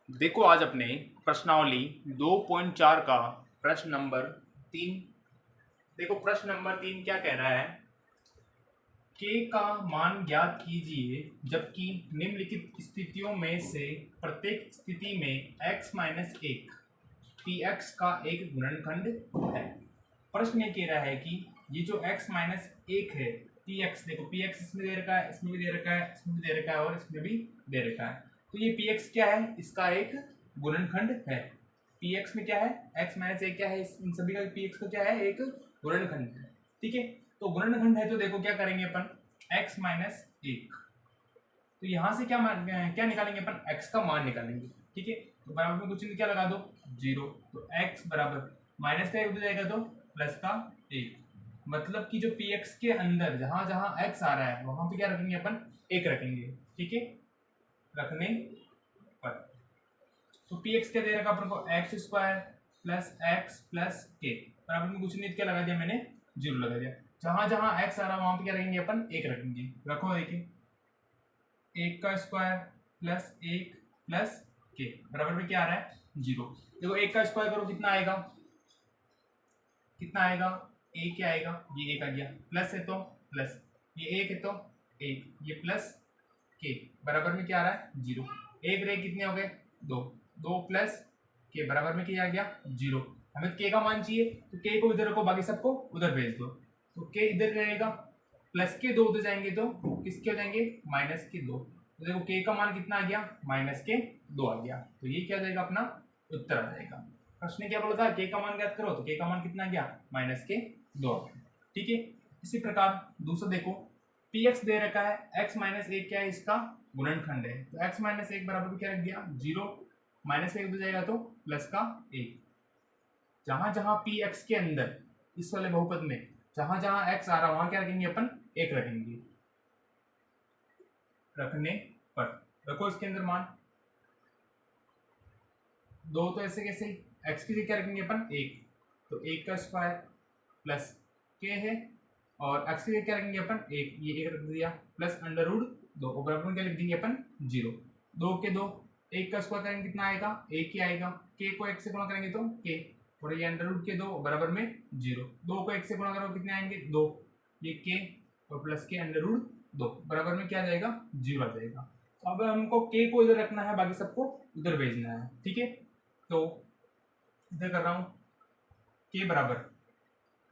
देखो आज अपने प्रश्नावली 2.4 का प्रश्न नंबर 3। देखो प्रश्न नंबर 3 क्या कह रहा है। k का मान ज्ञात कीजिए जबकि निम्नलिखित स्थितियों में से प्रत्येक स्थिति में x माइनस एक px का एक गुणनखंड है। प्रश्न ये कह रहा है कि ये जो x माइनस एक है px, देखो px इसमें दे रखा है, इसमें भी दे रखा है, इसमें भी दे रखा है और इसमें भी दे रखा है। तो ये px क्या है, इसका एक गुणनखंड है। px में क्या है, x माइनस एक क्या है, इन सभी का px का क्या है, एक गुणनखंड है। ठीक है, तो गुणनखंड है तो देखो क्या करेंगे अपन, x माइनस एक, तो यहां से क्या निकालेंगे अपन, x का मान निकालेंगे। ठीक है, तो बराबर में कुछ क्या लगा दो, जीरो, तो x बराबर माइनस का एक हो जाएगा तो प्लस का एक, मतलब कि जो px के अंदर जहां जहां x आ रहा है वहां पे क्या रखेंगे अपन, एक रखेंगे। ठीक है, रखने पर तो px क्या दे रखा अपन को, x square plus x plus के, बराबर में कुछ नहीं, क्या लगा दिया मैंने, जीरो लगा दिया। जहां जहां x आ रहा है वहां पे क्या रखेंगे अपन, एक रखेंगे। रखो देखिए, एक का स्क्वायर प्लस एक प्लस के, बराबर में क्या आ रहा है, जीरो। देखो एक का स्क्वायर करो कितना आएगा, कितना आएगा, एक क्या आएगा, ये एक आ गया, प्लस है तो प्लस, ये एक है तो एक, ये प्लस के, बराबर में क्या आ रहा है, जीरो। एक रे कितने हो गए, दो, दो प्लस के, बराबर में क्या आ गया, जीरो। हमें के का मान चाहिए तो के को इधर रखो, बाकी सबको उधर भेज दो। तो के इधर रहेगा, प्लस के दो उधर जाएंगे तो किसके हो जाएंगे, माइनस के दो। तो देखो के का मान कितना आ गया, माइनस के दो आ गया। तो ये क्या जाएगा अपना उत्तर आ जाएगा। प्रश्न ने क्या बोला था, के का मान ज्ञात करो, तो के का मान कितना आ गया, माइनस के दो आ गया। ठीक है, इसी प्रकार दूसरा देखो, px दे रखा है, x माइनस एक क्या है, इसका गुणनखंड है। तो x माइनस एक बराबर में क्या रख दिया, जीरो, माइनस एक हो जाएगा तो प्लस का एक। जहां जहां px के अंदर इस वाले बहुपद में जहां जहां x आ रहा है वहां क्या रखेंगे अपन, एक रखेंगे। रखने पर रखो इसके अंदर मान दो, तो ऐसे कैसे, x की जगह क्या रखेंगे अपन, एक, तो एक का स्क्वायर प्लस के है, और x की जगह क्या रखेंगे अपन, एक, ये एक रख दिया, प्लस अंडर रूट दो, और बराबर में क्या लिख देंगे अपन, जीरो। दो के दो, एक का स्क्वायर करेंगे कितना आएगा, एक ही आएगा, के को एक से गुणा करेंगे तो के, और ये अंडर रूट के दो बराबर में जीरो। दो को एक से गुणा करो कितने आएंगे, दो, ये के और प्लस के अंडर रूट दो, बराबर में क्या आ जाएगा, जीरो आ जाएगा। तो अब हमको के को इधर रखना है, बाकी सबको उधर भेजना है। ठीक है, तो इधर कर रहा हूं, के बराबर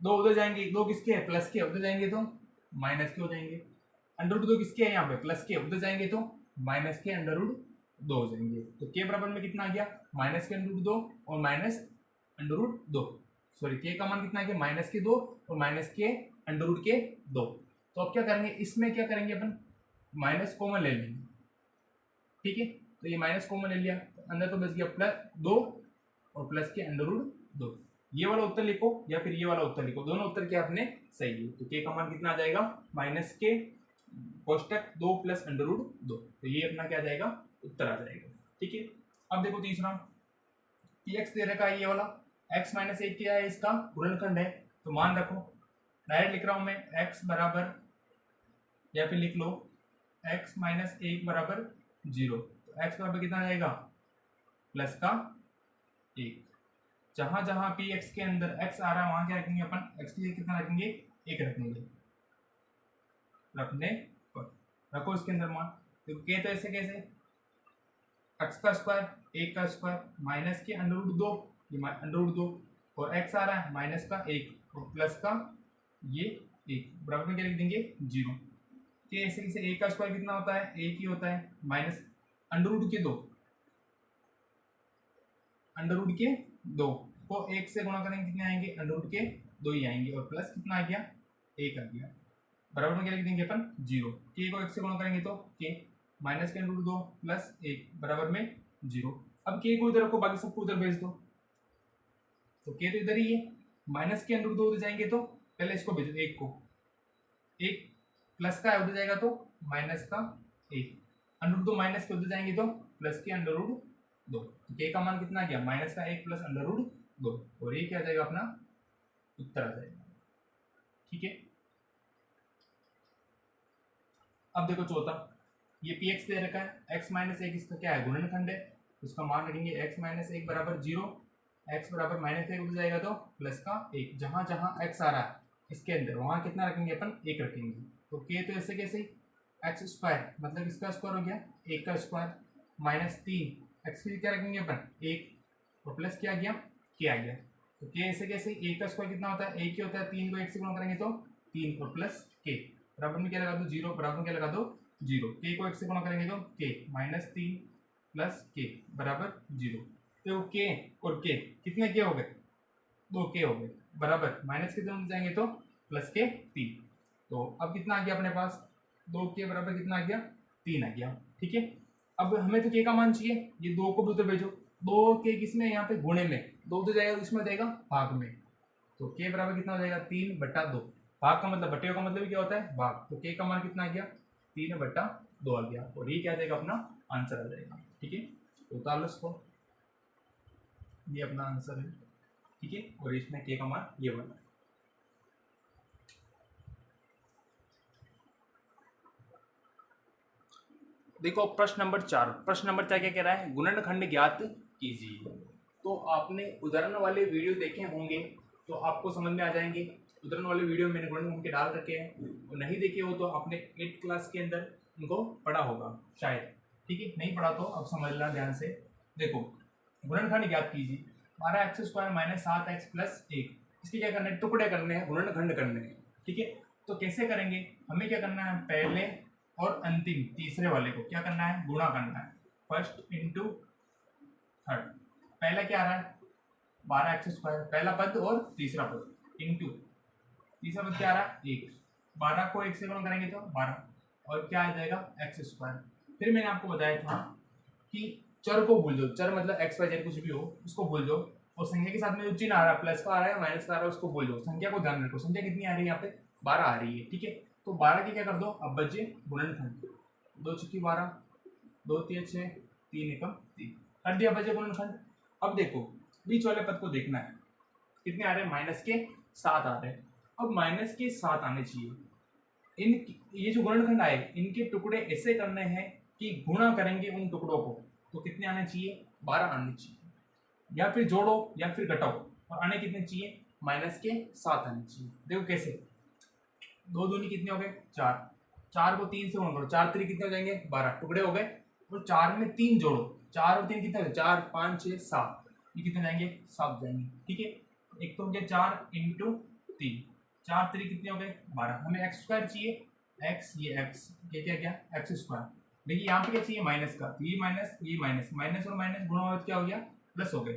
दो उधर जाएंगे, दो किसके है, प्लस के, उधर जाएंगे तो माइनस के हो जाएंगे। अंडर रूट दो किसके है यहाँ पे, प्लस के, उधर जाएंगे तो माइनस के अंडर रूट दो हो जाएंगे। तो के बराबर में कितना आ गया, माइनस के अंडर रूट दो और माइनस अंडर रूट दो, सॉरी के का मान कितना आ गया, माइनस के दो और माइनस के अंडर रूट के दो। तो अब क्या करेंगे, इसमें क्या करेंगे अपन, माइनस कॉमन ले लेंगे। ठीक है, तो ये माइनस कॉमन ले लिया, तो अंदर तो बच गया प्लस दो और प्लस के अंडर रूट दो। ये वाला उत्तर लिखो या फिर ये वाला उत्तर लिखो, दोनों उत्तर क्या अपने सही है। तो के का मान कितना आ जाएगा, माइनस के कोष्टक दो प्लस अंडर रूट दो, तो ये अपना क्या आ जाएगा, उत्तर आ जाएगा। ठीक है, अब देखो तीसरा, px दे रखा है ये वाला, x माइनस एक क्या है, इसका गुणनखंड है। तो मान रखो, डायरेक्ट लिख रहा हूं मैं, x बराबर, या फिर लिख लो x माइनस एक बराबर जीरो। तो x बराबर कितना आ जाएगा, प्लस का एक। जहां जहां पी एक्स के अंदर x आ रहा है वहां क्या रखेंगे अपन, x की जगह कितना रखेंगे, एक रखेंगे। रखने पर रखो इसके अंदर मान, तो के तो ऐसे कैसे, x का स्क्वायर, एक का स्क्वायर माइनस के अंडर रूट दो, ये अंडर रूट दो, और x आ रहा है माइनस का एक और प्लस का ये एक, बराबर में क्या लिख देंगे, जीरो। के ऐसे कैसे, एक का स्क्वायर कितना होता है, एक ही होता है, माइनस अंडर रूट के दो, अंडर रूट के दो को एक से गुणा करेंगे कितने आएंगे, अंडर रूट के दो ही आएंगे, और प्लस कितना आ गया, एक आ गया, बराबर में क्या लिख देंगे अपन, जीरो। के को एक से गुणा करेंगे तो के, माइनस के अंडर रूट दो प्लस एक, बराबर में जीरो। अब के को इधर रखो, बाकी सबको उधर भेज दो। तो के तो इधर ही है, माइनस के अंडर रूट दो उधर जाएंगे तो पहले इसको भेजो, एक को, एक प्लस का है उधर जाएगा तो माइनस का एक, अंडर रूट दो माइनस के उधर जाएंगे तो प्लस के अंडर रूट दो। तो के का मान कितना आ गया, माइनस का एक प्लस अंडर रूट दो, और ये क्या आ जाएगा अपना उत्तर आ जाएगा। ठीक है, अब देखो चौथा, ये px दे रखा है, x माइनस एक इसका क्या है, गुणनखंड है। तो उसका मान रखेंगे x माइनस एक बराबर 0, x बराबर माइनस एक हो जाएगा तो प्लस का एक, जहाँ जहाँ x आ रहा है इसके अंदर वहाँ कितना रखेंगे अपन, एक रखेंगे। तो k तो ऐसे कैसे एक्स स्क्वायर मतलब इसका स्क्वायर हो गया एक का स्क्वायर माइनस 3 एक्स की क्या रखेंगे अपन एक और प्लस क्या आ गया के आ गया। तो के ऐसे कैसे एक का स्क्वायर कितना होता है एक ही होता है, 3 को एक से गुणा करेंगे तो 3 और प्लस के बराबर में क्या लगा दो 0, बराबर में क्या लगा दो 0, के को एक से गुणा करेंगे तो के माइनस 3 प्लस के बराबर 0। तो के और के कितने के हो गए, 2 के हो गए बराबर माइनस के दोनों जाएंगे तो प्लस के 3। तो अब कितना आ गया अपने पास 2 के बराबर कितना आ गया 3 आ गया। ठीक है, अब हमें तो के का मान चाहिए, ये 2 को भी उधर भेजो, 2 के किसमें यहाँ पे गुणे में, 2 तो जाएगा इसमें जाएगा भाग में, तो के बराबर कितना हो जाएगा 3/2। भाग का मतलब बटे का मतलब क्या होता है भाग, तो के का मान कितना आ गया 3/2 आ गया और ये क्या आ जाएगा अपना आंसर आ जाएगा। ठीक है, तो उतार लो इसको, ये अपना आंसर है। ठीक है, और इसमें के का मान ये बना। देखो प्रश्न नंबर 4, प्रश्न नंबर 4 क्या कह रहा है, गुणनखंड ज्ञात कीजिए। तो आपने उदाहरण वाले वीडियो देखे होंगे तो आपको समझ में आ जाएंगे, उदाहरण वाले वीडियो मैंने गुणनखंड के डाल रखे हैं, और नहीं देखे हो तो आपने 8th क्लास के अंदर उनको पढ़ा होगा शायद। ठीक है, नहीं पढ़ा तो अब समझ लेना ध्यान से। देखो गुणनखंड ज्ञात कीजिए, 12x² माइनस 7x प्लस 1, इसके क्या करना है टुकड़े करने हैं, गुणनखंड करने हैं। ठीक है, तो कैसे करेंगे, हमें क्या करना है पहले और अंतिम तीसरे वाले को क्या करना है गुणा करना है, फर्स्ट इंटू थर्ड। पहला क्या आ रहा है 12x² पहला पद और तीसरा पद इंटू तीसरा पद क्या आ रहा है 1, 12 को 1 से गुणा करेंगे तो 12 और क्या आ जाएगा x²। फिर मैंने आपको बताया था कि चर को भूल जाओ, चर मतलब x y z कुछ भी हो उसको भूल जाओ, और संख्या के साथ में जो चिन्ह आ रहा है प्लस का आ रहा है माइनस का आ रहा है उसको भूल जाओ, संख्या को ध्यान रखो। संख्या कितनी आ रही है यहाँ पे 12 आ रही है। ठीक है, तो 12 के क्या कर दो अब बचे गुणनखंड, 2 चुकी 12, 2 3 6, 3 एकम 3 कर दिया बचे गुणनखंड। अब देखो बीच वाले पद को देखना है कितने आ रहे हैं -7 आ रहे हैं। अब -7 आने चाहिए, इन ये जो गुणनखंड आए इनके टुकड़े ऐसे करने हैं कि गुणा करेंगे उन टुकड़ों को, तो कितने आने चाहिए 12 आने चाहिए, या फिर जोड़ो या फिर घटाओ, और आने कितने चाहिए -7 आने चाहिए। देखो कैसे, 2 दूनी कितने हो गए 4, 4 को 3 से गुणा करो, 4 3 कितने हो जाएंगे 12 टुकड़े हो गए, और 4 में 3 जोड़ो, 4 और 3 कितने हो गए 4 5 6 7, ये कितने जाएंगे 7 जाएंगे। ठीक है, एक तो हो गया 4 इंटू 3, 4 3 कितने हो गए 12, हमें x² चाहिए, x ये x ये क्या गया x²। देखिए यहाँ पे क्या चाहिए माइनस का, ये माइनस माइनस और माइनस गुणा हो क्या हो गया प्लस हो गए,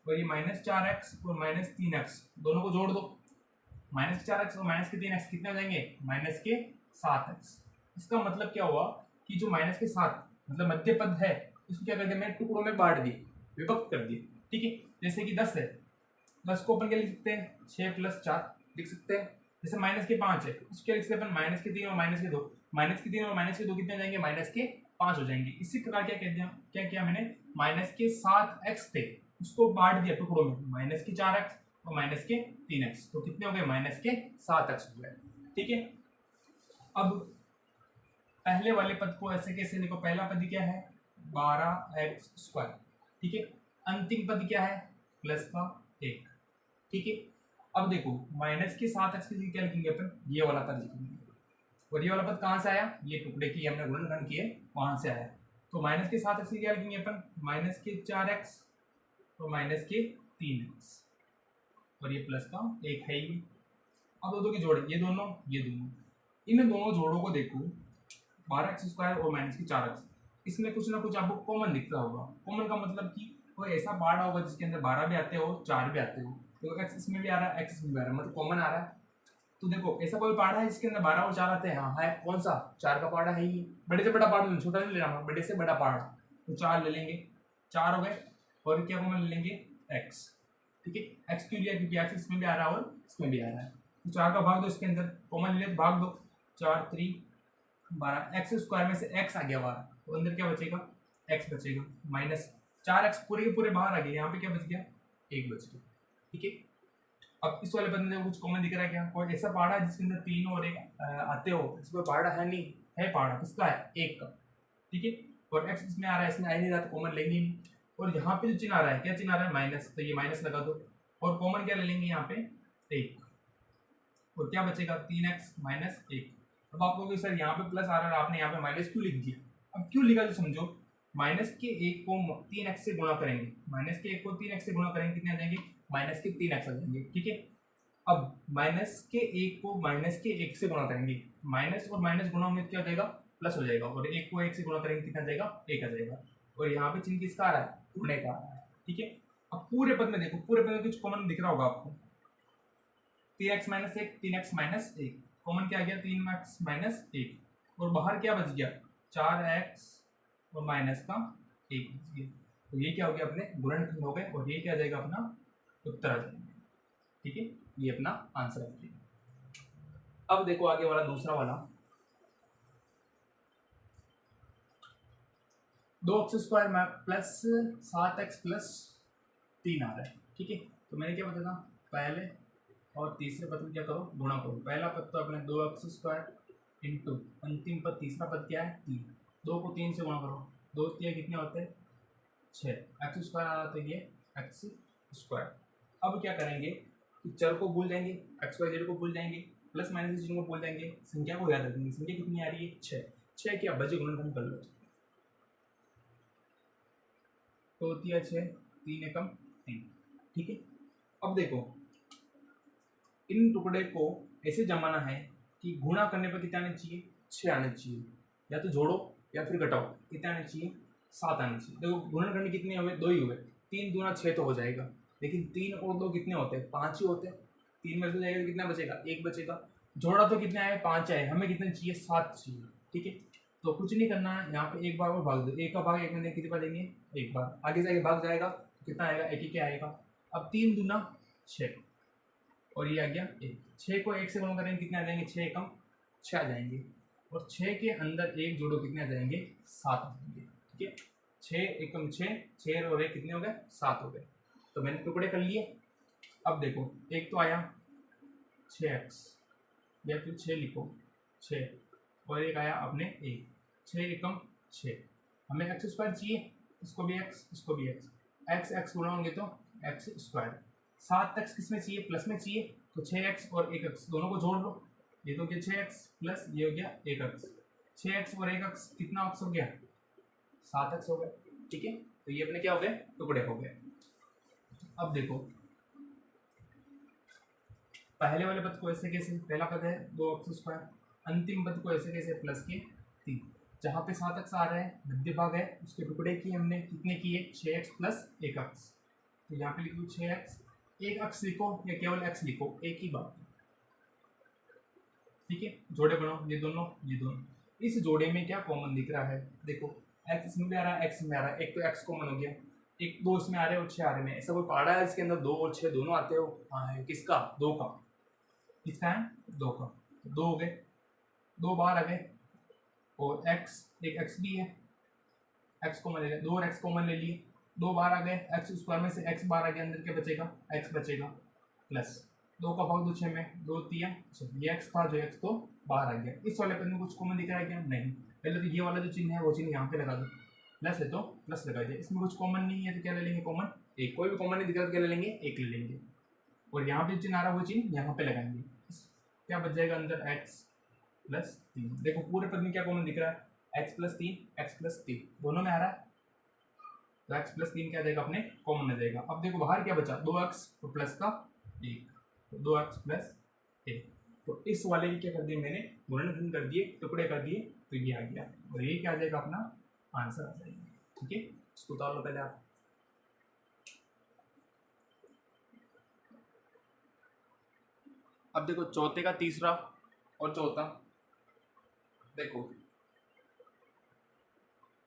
और ये -4x और -3x दोनों को जोड़ दो, -4x और -3x कितने हो जाएंगे -7x। इसका मतलब क्या हुआ कि जो -7 मतलब मध्य पद है इसको क्या कर दिया मैंने टुकड़ों में बांट दिए, विभक्त कर दिए। ठीक है, जैसे कि 10 है, 10 को अपन क्या लिख सकते हैं 6 + 4 लिख सकते हैं। जैसे -5 है उसको क्या लिख सकते हैं अपन -3 और -2, -3 और -2 कितने जाएंगे -5 हो जाएंगे। इसी प्रकार क्या किया मैंने -7x थे उसको बांट दिया टुकड़ों में, -4x और -3x, तो कितने हो गए -7x हो गए। ठीक है, अब पहले वाले पद को ऐसे कैसे देखो, पहला पद क्या है 12x²। ठीक है, अंतिम पद क्या है प्लस का 1। ठीक है, अब देखो -7x की जगह क्या लिखेंगे अपन ये वाला पद लिखेंगे, और ये वाला पद कहाँ से आया, ये टुकड़े की हमने गुणनखंड किए वहां से आया, तो -7x की क्या लिखेंगे अपन -4x और -3x, और ये प्लस का 1 है ही। अब दो की जोड़े ये दोनों इन दोनों जोड़ों को देखो 12x² और -4x, इसमें कुछ ना कुछ आपको कॉमन दिखता होगा। कॉमन का मतलब कि कोई ऐसा पार्ट होगा जिसके अंदर 12 भी आते हो 4 भी आते हो, तो x इसमें भी आ रहा है x इसमें भी आ रहा है, मतलब कॉमन आ रहा है। तो देखो ऐसा कोई पार्ट है जिसके अंदर 12 और 4 आते हैं, हाँ है कौन सा 4 का पार्ट है ही, बड़े से बड़ा पार्ट छोटा नहीं लेना, बड़े से बड़ा पार्ट, तो 4 ले लेंगे, 4 हो गए, और क्या कॉमन ले लेंगे x। ठीक है, x क्यों लिया क्योंकि x इसमें भी आ रहा है और इसमें भी आ रहा है, तो 4 का भाग दो, इसके अंदर कॉमन ले भाग दो, 4 3 12, x² में से x आ गया 12, तो अंदर क्या बचेगा x बचेगा, -4x पूरे के पूरे बाहर आ गए, यहाँ पे क्या बच गया 1 बच गया। ठीक है, अब इस वाले बंदे में कुछ कॉमन दिख रहा है क्या, कोई ऐसा पहाड़ा है जिसके अंदर 3 और 1 आते हो, इसमें पहाड़ा है नहीं, है पहाड़ा किसका है 1 का। ठीक है, और x इसमें आ रहा है इसमें आ नहीं रहा तो कॉमन लेंगे नहीं, और यहाँ पे जो चिन्ह आ रहा है, क्या चिन्ह आ रहा है, माइनस, तो ये माइनस लगा दो और कॉमन क्या ले लेंगे यहाँ पे 1, और क्या बचेगा 3x माइनस 1। अब आप कहोगे सर यहाँ पे प्लस आ रहा है, आपने यहाँ पे माइनस क्यों लिख दिया? अब क्यों लिखा तो समझो, माइनस के 1 को 3x से गुणा करेंगे, माइनस के 1 को 3x से गुणा करेंगे, कितने आ जाएंगे, माइनस के 3x आ जाएंगे, ठीक है। अब माइनस के 1 को माइनस के 1 से गुणा करेंगे, माइनस और माइनस गुणा होंगे क्या हो जाएगा, प्लस हो जाएगा, और 1 को 1 से गुणा करेंगे कितना आ जाएगा, 1 आ जाएगा, और यहाँ पे चिन्ह किसका आ रहा है, गुणे का आ रहा है, ठीक है। अब पूरे पद में देखो, पूरे पद में कुछ कॉमन दिख रहा होगा आपको, 3x minus 1, 3x minus 1, common क्या आ गया 3x माइनस 1, और बाहर क्या बच गया 4x और माइनस का 1 बच गया, तो ये क्या हो गया, अपने गुणनखंड हो गए, और ये क्या आ जाएगा, अपना उत्तर आ जाएगा, ठीक है, ये अपना आंसर आ जाएगा। अब देखो आगे वाला दूसरा वाला, 2x² प्लस 7x प्लस 3 आ रहा है, ठीक है। तो मैंने क्या बताया था, पहले और तीसरे पद में क्या करो, गुणा करो। पहला पद तो अपने 2x² इंटू अंतिम पद तीसरा पद क्या है 3, 2 को 3 से गुणा करो, 2 3 कितने होते हैं 6, x² आ रहा, तो ये x²। अब क्या करेंगे कि चर को भूल जाएंगे, x y z को भूल जाएंगे, प्लस माइनस के चिन्ह को भूल जाएंगे, संख्या को याद रखेंगे, संख्या कितनी आ रही है 6, 6 क्या बचे गुणनखंड कर लो, तो होती है 6, 3 एकम 3, ठीक है। अब देखो इन टुकड़े को ऐसे जमाना है कि गुणा करने पर कितने आने चाहिए, 6 आने चाहिए, या तो जोड़ो या फिर घटाओ, कितने आने चाहिए 7 आने चाहिए। देखो गुणनखंड कितने हुए, 2 ही हुए, 3 दूना 6 तो हो जाएगा, लेकिन 3 और 2 कितने होते हैं 5 ही होते हैं, 3 में से जाएगा तो कितना बचेगा 1 बचेगा, जोड़ा तो कितने आए 5 आए, हमें कितने चाहिए 7 चाहिए, ठीक है। तो कुछ नहीं करना है, यहाँ पे एक बार और भाग दो, 1 का भाग 1 में कितने बार देंगे 1 बार, आगे जाके भाग जाएगा तो कितना आएगा 1 ही क्या आएगा। अब 3 दूना 6 और ये आ गया 1, 6 को 1 से गुणा करेंगे कितने आ जाएंगे 6 एकम 6 आ जाएंगे, और 6 के अंदर 1 जोड़ो कितने आ जाएंगे 7 आ जाएंगे, ठीक है। 6 एकम 6, 6 और 1 कितने हो गए 7 हो गए, तो मैंने टुकड़े कर लिए। अब देखो एक तो आया 6x, या फिर 6 लिखो 6, और एक आया अपने 1, 6 एकम 6, हमें x² चाहिए, इसको भी x, इसको भी x, x x गुणा होंगे तो x², 7x किस में चाहिए प्लस में चाहिए, तो 6x और 1x दोनों को जोड़ लो, ये तो गया 6x प्लस ये हो गया 1x, 6x और 1x कितना x हो गया 7x हो गया, ठीक है। तो ये अपने क्या हो गए टुकड़े हो गए। अब देखो पहले वाले पद को ऐसे कैसे, पहला पद है 2x², अंतिम पद को ऐसे कैसे प्लस के 3, जहाँ पे 7x आ रहा है मध्य भाग है, उसके टुकड़े किए हमने, कितने किए 6x प्लस 1x, तो यहाँ पे लिख दो 6x, 1x लिखो या केवल x लिखो, एक ही बात, ठीक है। जोड़े बनाओ, ये दोनों ये दोनों, इस जोड़े में क्या कॉमन दिख रहा है, देखो x इसमें भी आ रहा है x में आ रहा है, एक तो x कॉमन हो गया, एक 2 इसमें आ रहे हैं और 6 आ रहे हैं, ऐसा कोई पहाड़ा है इसके अंदर 2 और 6 दोनों आते हो, हाँ है, किसका 2 का, किसका है 2 का, 2 हो गए, 2 बाहर आ गए, और x एक x भी है, x कॉमन ले लिया, 2 और x कॉमन ले लिए, 2 बाहर आ गए, x² में से x बाहर आ गया, अंदर क्या बचेगा x बचेगा, प्लस 2 का भाग 2 6 में, 2 3 ये x था, जो x तो बाहर आ गया। इस वाले पद में कुछ कॉमन दिख रहा है क्या, नहीं, पहले तो ये वाला जो चिन्ह है वो चिन्ह यहाँ पे लगा दो, प्लस है तो प्लस लगा दिया, इसमें कुछ कॉमन नहीं है तो क्या ले लेंगे कॉमन, एक, कोई भी कॉमन नहीं दिख रहा तो क्या ले लेंगे 1 ले लेंगे, और यहाँ पे चिन्ह आ रहा है वो चिन्ह यहाँ पे लगाएंगे, क्या बच जाएगा अंदर x प्लस 3। देखो पूरे पद में क्या कॉमन दिख रहा है x प्लस 3, x प्लस 3 दोनों में आ रहा है, तो x प्लस 3 क्या आ जाएगा अपने कॉमन आ जाएगा। अब देखो बाहर क्या बचा 2x तो प्लस का 1, तो 2x प्लस 1, तो इस वाले की क्या कर दिया मैंने गुणनखंड कर दिए, टुकड़े कर दिए, तो ये आ गया, और ये क्या आ जाएगा अपना आंसर आ जाएगा, ठीक है। इसको उतार लो पहले आप, अब देखो चौथे का तीसरा और चौथा, देखो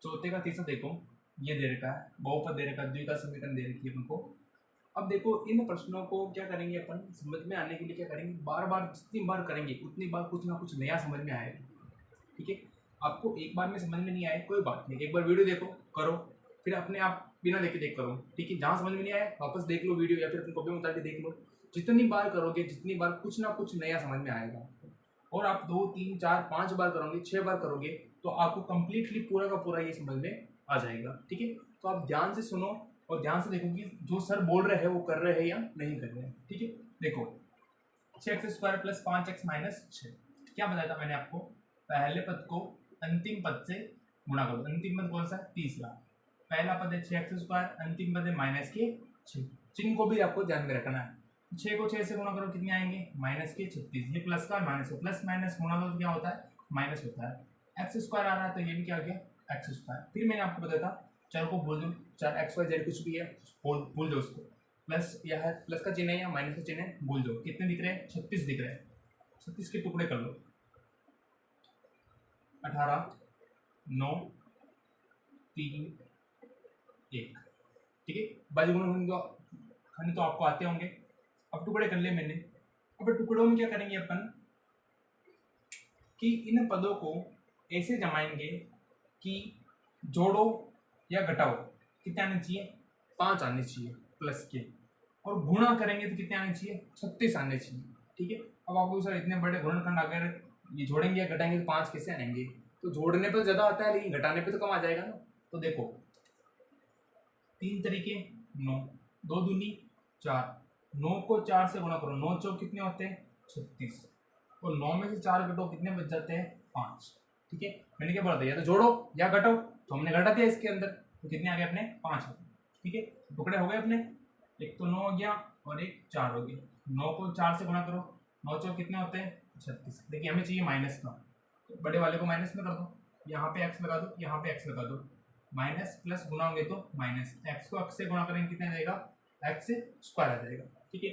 चौथे का तीसरा देखो ये दे रखा है, बहुपद दे रखा है, द्विघात समीकरण दे रखी है हमको। अब देखो इन प्रश्नों को क्या करेंगे अपन, समझ में आने के लिए क्या करेंगे, बार बार जितनी बार करेंगे उतनी बार कुछ ना कुछ नया समझ में आएगा, ठीक है। आपको एक बार में समझ में नहीं आए कोई बात नहीं, एक बार वीडियो देखो करो, फिर अपने आप बिना देखे देख करो, ठीक है। जहाँ समझ में नहीं आए वापस देख लो वीडियो, या फिर अपनी कॉपी में उतार के देख लो, जितनी बार करोगे जितनी बार कुछ ना कुछ नया समझ में आएगा, और आप 2 3 4 5 बार करोगे 6 बार करोगे तो आपको कंप्लीटली पूरा का पूरा ये समझ में आ जाएगा। ठीक है, तो आप ध्यान से सुनो और ध्यान से देखो कि जो सर बोल रहे हैं वो कर रहे हैं या नहीं कर रहे हैं। ठीक है, देखो 6x² प्लस 5x माइनस 6, क्या बताया था मैंने आपको, पहले पद को अंतिम पद से गुणा करो। अंतिम पद कौन सा है, तीसरा। पहला पद है 6x², अंतिम पद है माइनस के 6। चिन्ह को भी आपको ध्यान में रखना है। 6 को 6 से गुणा करो, कितने आएंगे, माइनस के 36। ये प्लस का माइनस हो, प्लस माइनस गुणा करो तो क्या होता है, माइनस होता है। x² आ रहा है तो ये भी क्या हो गया, x²। फिर मैंने आपको बताया था चर को भूल दो, चाहे एक्स वाई जेड कुछ भी है भूल दो उसको। प्लस या है, प्लस का चिन्ह है या माइनस का चिन्ह है, भूल दो। कितने दिख रहे हैं, 36 दिख रहे हैं। 36 के टुकड़े कर लो, 18, 9, 3, 1। ठीक है, बाजूगुण खंड तो आपको आते होंगे। अब टुकड़े कर लिए मैंने। अब टुकड़ों में क्या करेंगे अपन कि इन पदों को ऐसे जमाएंगे कि जोड़ो या घटाओ कितने आने चाहिए, 5 आने चाहिए प्लस के, और गुणा करेंगे तो कितने आने चाहिए, 36 आने चाहिए। ठीक है, अब आपको सर इतने बड़े गुणनखंड अगर ये जोड़ेंगे या घटाएंगे तो 5 कैसे आएंगे, तो जोड़ने पर ज़्यादा आता है लेकिन घटाने पे तो कम आ जाएगा ना। तो देखो 3 तरीके, 9, 2 दूनी 4, 9 को 4 से गुणा करो, 9 चौक कितने होते हैं, 36, और 9 में से 4 घटो कितने बच जाते हैं, 5। ठीक है, मैंने क्या बोला था, या तो जोड़ो या घटाओ, तो हमने घटा दिया इसके अंदर, तो कितने आ गए अपने, 5 आ गए। ठीक है, टुकड़े हो गए अपने, एक तो 9 हो गया और एक 4 हो गया। 9 को 4 से गुणा करो, 9 चौक कितने होते हैं, 36। देखिए हमें चाहिए माइनस का, तो बड़े वाले को माइनस में कर दो, यहाँ पे x लगा दो, यहाँ पे x लगा दो। माइनस प्लस गुणा होंगे तो माइनस, x को x से गुणा करेंगे कितना आ जाएगा, x² आ जाएगा। ठीक है,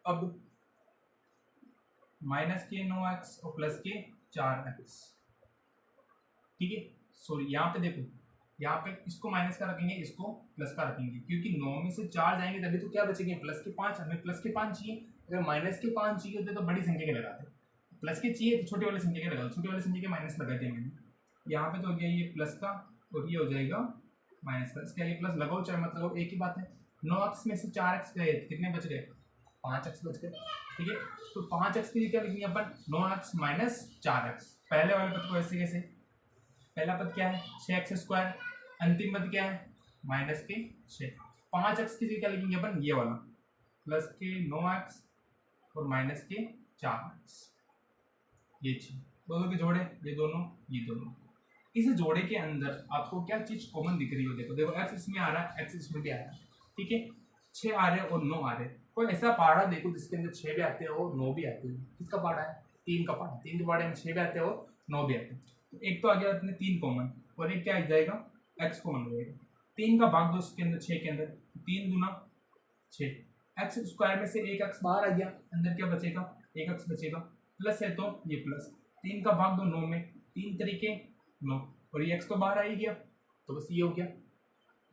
अब माइनस के 9x और प्लस के 4x। ठीक है, सॉरी यहाँ पे देखो, यहाँ पे इसको माइनस का रखेंगे, इसको प्लस का रखेंगे, क्योंकि 9 में से 4 जाएंगे तभी तो क्या बचेंगे, प्लस के 5। हमें प्लस के 5 चाहिए, अगर माइनस के 5 चाहिए होते तो बड़ी संख्या के लगाते, प्लस के चाहिए तो छोटे वाले संख्या के लगा, छोटे वाले संख्या के माइनस लगा दिए मैंने। यहाँ पे तो हो गया ये प्लस का और ये हो जाएगा माइनस का, इसका ये प्लस लगाओ चाहे मत लगाओ एक ही बात है। 9x में से 4x गए, कितने बच गए, 5x बच गए। ठीक है, तो 5x के लिए क्या लिखेंगे अपन, 9x माइनस 4x। पहले वाले पद को ऐसे कैसे, पहला पद क्या है, 6x², अंतिम पद क्या है, माइनस के 6। 5x के लिए क्या लिखेंगे अपन, ये वाला, प्लस के 9x और माइनस के 4x। ये चीज दोनों के जोड़े, ये दोनों, ये दोनों। इस जोड़े के अंदर आपको क्या चीज कॉमन दिख रही हो, देखो देखो x इसमें आ रहा है, x इसमें भी आ रहा है। ठीक है, 6 आ रहे और 9 आ रहे। कोई ऐसा पहाड़ा देखो जिसके अंदर 6 भी आते हैं और 9 भी आते हैं, किसका पहाड़ा है, 3 का पहाड़ा। 3 के पहाड़े में 6 भी आते हैं और 9 भी आते हैं। तो एक तो आ गया अपने 3 कॉमन, और एक क्या आ जाएगा, x कॉमन हो जाएगा। 3 का भाग दो इसके अंदर 6 के अंदर, 3 दूना 6, x² में से एक x बाहर आ गया, अंदर क्या बचेगा, एक x बचेगा, प्लस है तो ये प्लस। 3 का भाग दो 9 में, 3 तरीके 9, और ये x तो बाहर आ ही गया, तो बस ये हो गया।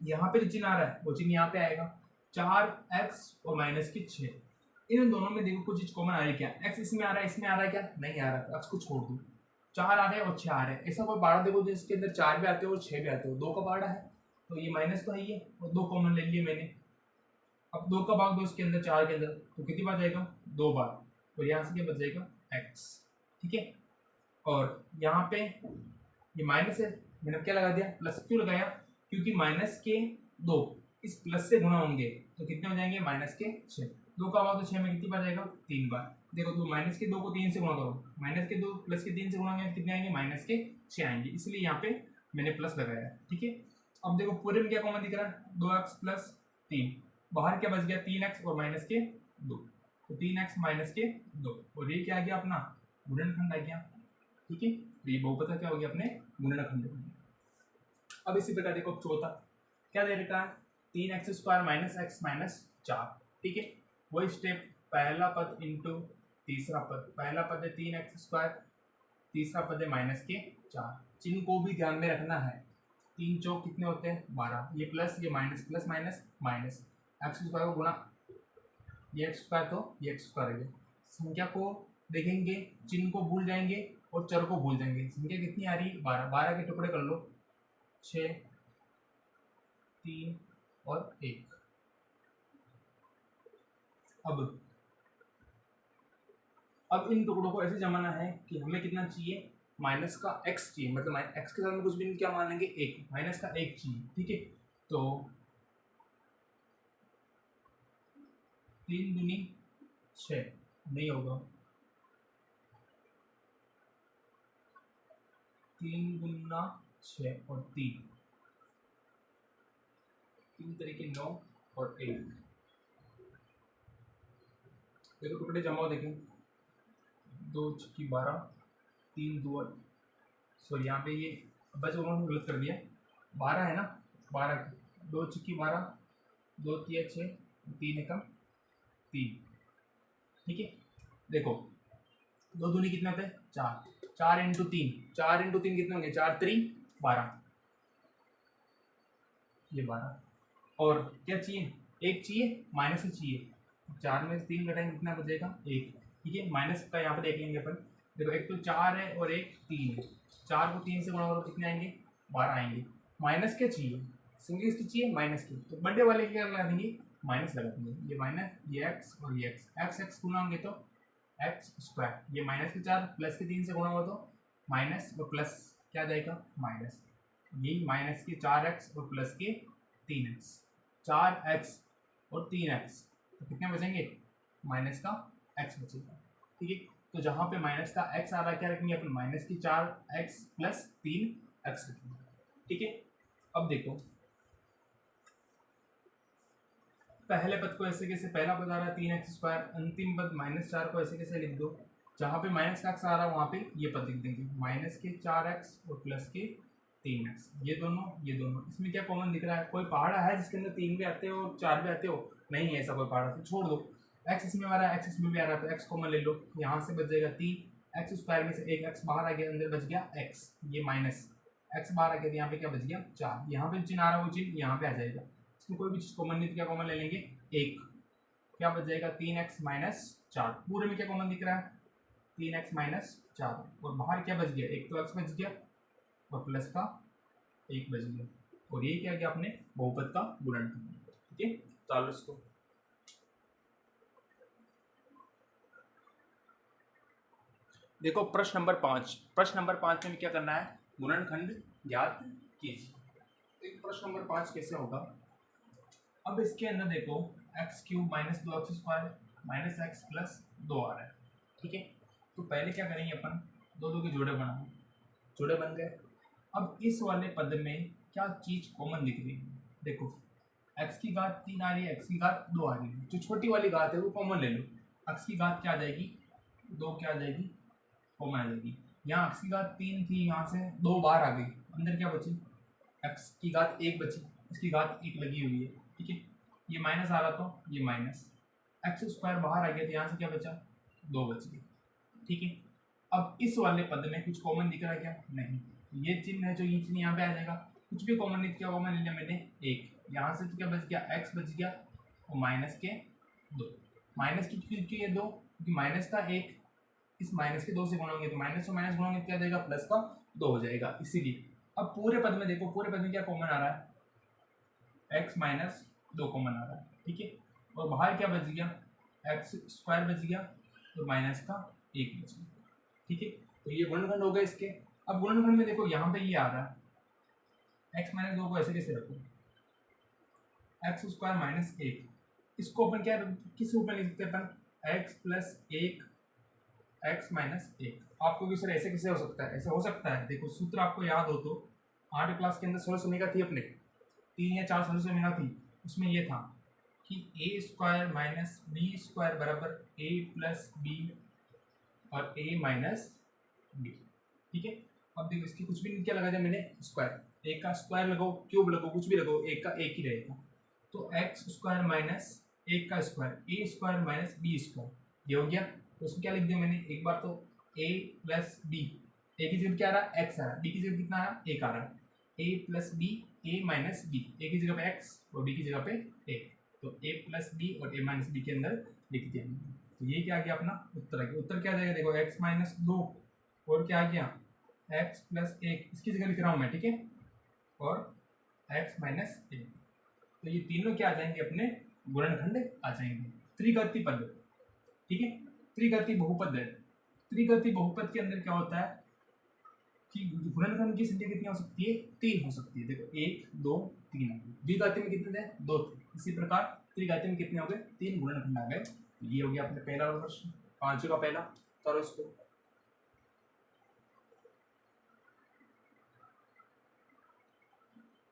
यहाँ पे जो चिन्ह आ रहा है वो चिन्ह यहाँ पे आएगा, 4x और माइनस के 6। इन दोनों में देखो कुछ चीज कॉमन आ रही है क्या, x इसमें आ रहा है, इसमें आ रहा है क्या, नहीं आ रहा, तो x को छोड़ दो। 4 आ रहे हैं और 6 आ रहे हैं, ऐसा कोई पहाड़ा देखो जिसके अंदर 4 भी आते हो और 6 भी आते हो, 2 का पहाड़ा है, तो ये माइनस तो है ही है, और 2 कॉमन ले लिए मैंने। अब 2 का भाग दो इसके अंदर 4 के अंदर, तो कितनी बार जाएगा, 2 बार, और यहाँ से क्या बच जाएगा, x। ठीक है, और यहाँ पे ये माइनस है, मैंने क्या लगा दिया, प्लस क्यों लगाया, क्योंकि माइनस के 2 इस प्लस से गुणा होंगे तो कितने हो जाएंगे, माइनस के 6। 2 का भाग तो 6 में कितनी बार जाएगा, 3 बार। देखो तो माइनस के 2 को 3 से गुणा करो, माइनस के 2 प्लस के 3 से गुणा होंगे कितने आएंगे, माइनस के 6 आएंगे, इसलिए यहाँ पे मैंने प्लस लगाया। ठीक है, अब देखो पूरे में क्या कॉमन दिख रहा है, 2x प्लस 3, बाहर क्या बच गया, 3x और माइनस के 2, तो 3x माइनस के 2, और ये क्या आ गया अपना, गुणनखंड आ गया। ठीक है, तो ये बहुपद क्या हो गया, अपने गुणनखंड। अब इसी प्रकार देखो चौथा क्या दे रखा है, 3x² माइनस x माइनस 4। ठीक है, वही स्टेप, पहला पद इंटू तीसरा पद, पहला पद है 3x², तीसरा पद है माइनस के 4। चिन्ह को भी ध्यान में रखना है, 3 चौक कितने होते हैं, 12, ये प्लस ये minus, plus minus minus, x² को गुणा, ये x² तो ये x² है। संख्या को देखेंगे, चिन्ह को भूल जाएंगे और चर को भूल जाएंगे। संख्या कितनी आ रही है, 12, 12 के टुकड़े कर लो, 6, 3 और 1। अब इन टुकड़ों को ऐसे जमाना है कि हमें कितना चाहिए, माइनस का x चाहिए, मतलब x के साथ में कुछ भी नहीं, क्या मान लेंगे 1, माइनस का 1 चाहिए, ठीक है। तो 3 दूनी 6 नहीं होगा, 3 गुना 6 और 3 तरीके 9 और 1। देखो टुकड़े जमाओ, देखें 2 छक्की 12, 3 2, सॉरी यहाँ पे ये बस उन्होंने गलत कर दिया, 12 है ना, 12 2 छक्की 12, 2 3 6, 3 एकम 3, ठीक है। देखो 2 दूनी कितने होते हैं 4, 4 इंटू 3, 4 इंटू 3 कितने होंगे, 4 3 12, ये 12, और क्या चाहिए, 1 चाहिए, माइनस ही चाहिए, 4 में से 3 घटाएंगे कितना बचेगा 1, ठीक है। माइनस का यहाँ पे देख लेंगे अपन, देखो एक तो 4 है और एक 3 है, 4 को 3 से गुणा करो कितने आएंगे 12 आएंगे। माइनस क्या चाहिए, सिंगल की चाहिए माइनस की, तो बड़े वाले क्या लगा देंगे माइनस लगा देंगे, ये माइनस, ये एक्स और ये एक्स, एक्स गुणा होंगे तो एक्स स्क्वायर, ये माइनस के 4 प्लस के 3 से गुणा हुआ तो माइनस और प्लस क्या जाएगा माइनस, यही माइनस के 4x और प्लस के 3x, 4x और 3x, तो कितने बचेंगे माइनस का x बचेगा, ठीक है। तो जहाँ पे माइनस का x आ रहा है क्या रखेंगे अपन, माइनस की 4x प्लस 3x रखेंगे, ठीक है। अब देखो पहले पद को ऐसे कैसे, पहला पद आ रहा है 3x स्क्वायर, अंतिम पद -4 को ऐसे कैसे लिख दो, जहाँ पे माइनस का x आ रहा है वहाँ पे ये पद लिख देंगे, माइनस के 4x और प्लस के 3x, ये दोनों, इसमें क्या कॉमन दिख रहा है, कोई पहाड़ा है जिसके अंदर 3 भी आते हो 4 भी आते हो, नहीं है ऐसा कोई पहाड़ा, तो छोड़ दो, x इसमें आ रहा है, x इसमें भी आ रहा है, तो x कॉमन ले लो, यहाँ से बच जाएगा 3, x स्क्वायर में से एक x बाहर आ गया, अंदर बच गया x, ये माइनस x बाहर आ गया, तो यहाँ पे क्या बच गया 4, यहाँ पे चिन्ह आ रहा है वो चिन्ह यहाँ पे आ जाएगा, इसमें कोई भी चीज़ कॉमन नहीं, क्या कॉमन ले लेंगे 1, क्या बच जाएगा 3x माइनस 4, पूरे में क्या कॉमन दिख रहा है 3x माइनस 4, और बाहर क्या बच गया, एक तो x बच गया और प्लस का 1 बच गया, और ये क्या गया अपने बहुपद का गुणनखंड, ठीक है। चालो इसको, देखो प्रश्न नंबर 5, प्रश्न नंबर 5 में क्या करना है, गुणनखंड ज्ञात कीजिए। प्रश्न नंबर 5 कैसे होगा, अब इसके अंदर देखो x cube minus 2x square minus x plus 2 आ रहा है, ठीक है। तो पहले क्या करेंगे अपन, दो के जोड़े बनाओ, जोड़े बन गए। अब इस वाले पद में क्या चीज़ कॉमन दिख रही है, देखो x की घात 3 आ रही है, x की घात 2 आ रही है, जो छोटी वाली घात है वो कॉमन ले लो, x की घात क्या आ जाएगी 2, क्या आ जाएगी कॉमन आ जाएगी, यहाँ x की घात 3 थी, यहाँ से 2 बाहर आ गई, अंदर क्या बची x की घात 1 बची, इसकी घात 1 लगी हुई है, ठीक है। ये माइनस आ रहा तो ये माइनस, एक्स स्क्वायर बाहर आ गया तो यहाँ से क्या बचा 2 बच गए, ठीक है। अब इस वाले पद में कुछ कॉमन दिख रहा है क्या, नहीं, ये चिन्ह है जो ये चिन्ह यहाँ पे आ जाएगा, कुछ भी कॉमन नहीं, क्या कॉमन ले लिया मैंने 1, यहाँ से क्या बच गया x बच गया और माइनस के 2, माइनस की क्योंकि ये 2, क्योंकि माइनस का 1 इस माइनस के 2 से गुणा होंगे तो माइनस और माइनस गुणा क्या जाएगा प्लस का 2 हो जाएगा, इसीलिए। अब पूरे पद में देखो, पूरे पद में क्या कॉमन आ रहा है x माइनस 2 कॉमन आ रहा है, ठीक है, और बाहर क्या बच गया एक्स स्क्वायर बच गया तो माइनस का 1 बच गया, ठीक है। तो ये गुणनखंड हो गए इसके। अब गुणनखंड में देखो यहाँ पे ये आ रहा है x माइनस 2 को ऐसे कैसे रखो, एक्स स्क्वायर माइनस 1, इसको अपन क्या किस रूप में लिख सकते हैं अपन, x प्लस 1 x माइनस 1, आपको भी सर ऐसे कैसे हो सकता है, ऐसे हो सकता है, देखो सूत्र आपको याद हो तो 8 क्लास के अंदर 16 समीकरण थी अपने, 3 या 4 समीकरण थी, उसमें ये था कि ए स्क्वायर माइनस बी स्क्वायर बराबर ए प्लस बी और ए माइनस बी, ठीक है। अब देखो इसकी कुछ भी क्या लगा दिया मैंने स्क्वायर, ए का स्क्वायर लगाओ क्यूब लगाओ कुछ भी लगाओ, एक का एक ही रहेगा, तो एक्स स्क्वायर माइनस 1 का स्क्वायर ए स्क्वायर माइनस बी स्क्वायर, ये हो गया। तो उसमें क्या लिख दिया मैंने, एक बार तो a प्लस बी, ए की जगह क्या आ रहा है x आ रहा है, b की जगह कितना आ रहा है 1 आ रहा है, a plus B A minus B, A की जगह पे x और b की जगह पे a, तो a प्लस बी और a माइनस बी के अंदर लिख दिया। तो ये क्या आ गया अपना उत्तर आ गया, उत्तर क्या आ जाएगा देखो x माइनस 2 और क्या आ गया x प्लस 1, इसकी जगह लिख रहा हूँ मैं, ठीक है, और x माइनस 1, तो ये तीनों क्या आ जाएंगे अपने गुणनखंड आ जाएंगे, त्रिघाती पद, ठीक है। त्रिघाती बहुपद है, त्रिघाती बहुपद के अंदर क्या होता है, कि गुणनखंड की संख्या कितनी हो सकती है, 3 हो सकती है। देखो 1 2 3 द्विघाती में कितने थे, 2 थे। इसी प्रकार त्रिघाती में कितने हो गए, 3 गुणनखंड आ गए। ये हो गया अपने पहला प्रश्न, 5 का पहला। करो इसको।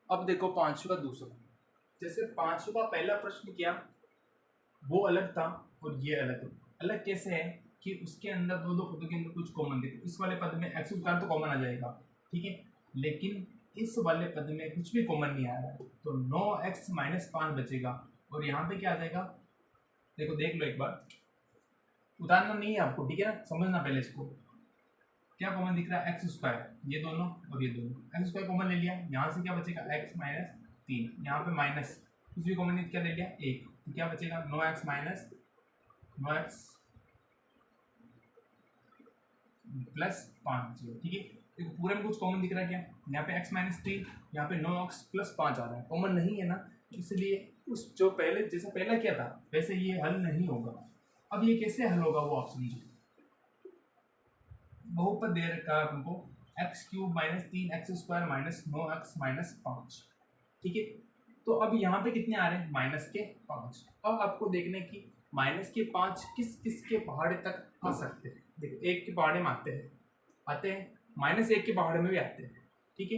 अब देखो 5 का दूसरा। जैसे 5 का पहला प्रश्न किया वो अलग था और ये अलग है। अलग कैसे है कि उसके अंदर दो पदों के अंदर कुछ कॉमन थे। इस वाले पद में एक्स स्क्वायर तो कॉमन आ जाएगा, ठीक है, लेकिन इस वाले पद में कुछ भी कॉमन नहीं आ रहा है, तो 9x - 5 बचेगा। और यहाँ पे क्या आ जाएगा, देखो देख लो एक बार, उतारना नहीं है आपको, ठीक है ना, समझना पहले इसको। क्या कॉमन दिख रहा है, एक्स स्क्वायर, ये दोनों और ये दोनों। एक्स स्क्वायर कॉमन ले लिया, यहाँ से क्या बचेगा, x - 3, यहाँ पे माइनस, कुछ भी कॉमन नहीं, क्या ले लिया, 1, तो क्या बचेगा, 9x प्लस 5, ठीक है। देखो पूरे में कुछ कॉमन दिख रहा है क्या, यहाँ पे x - 3, यहाँ पे 9x + 5 आ रहा है, कॉमन नहीं है ना, इसलिए उस जो पहले जैसा पहला किया था वैसे ये हल नहीं होगा। अब ये कैसे हल होगा वो आप समझो। बहुपद दे रखा है हमको x³ - 3x² - 9x - 5, ठीक है। तो अब यहाँ पे कितने आ रहे हैं, -5। अब आपको देखने की -5 किस किस के पहाड़े तक आ सकते हैं। देखो 1 के पहाड़े में आते हैं -1 के पहाड़े में भी आते हैं, ठीक है।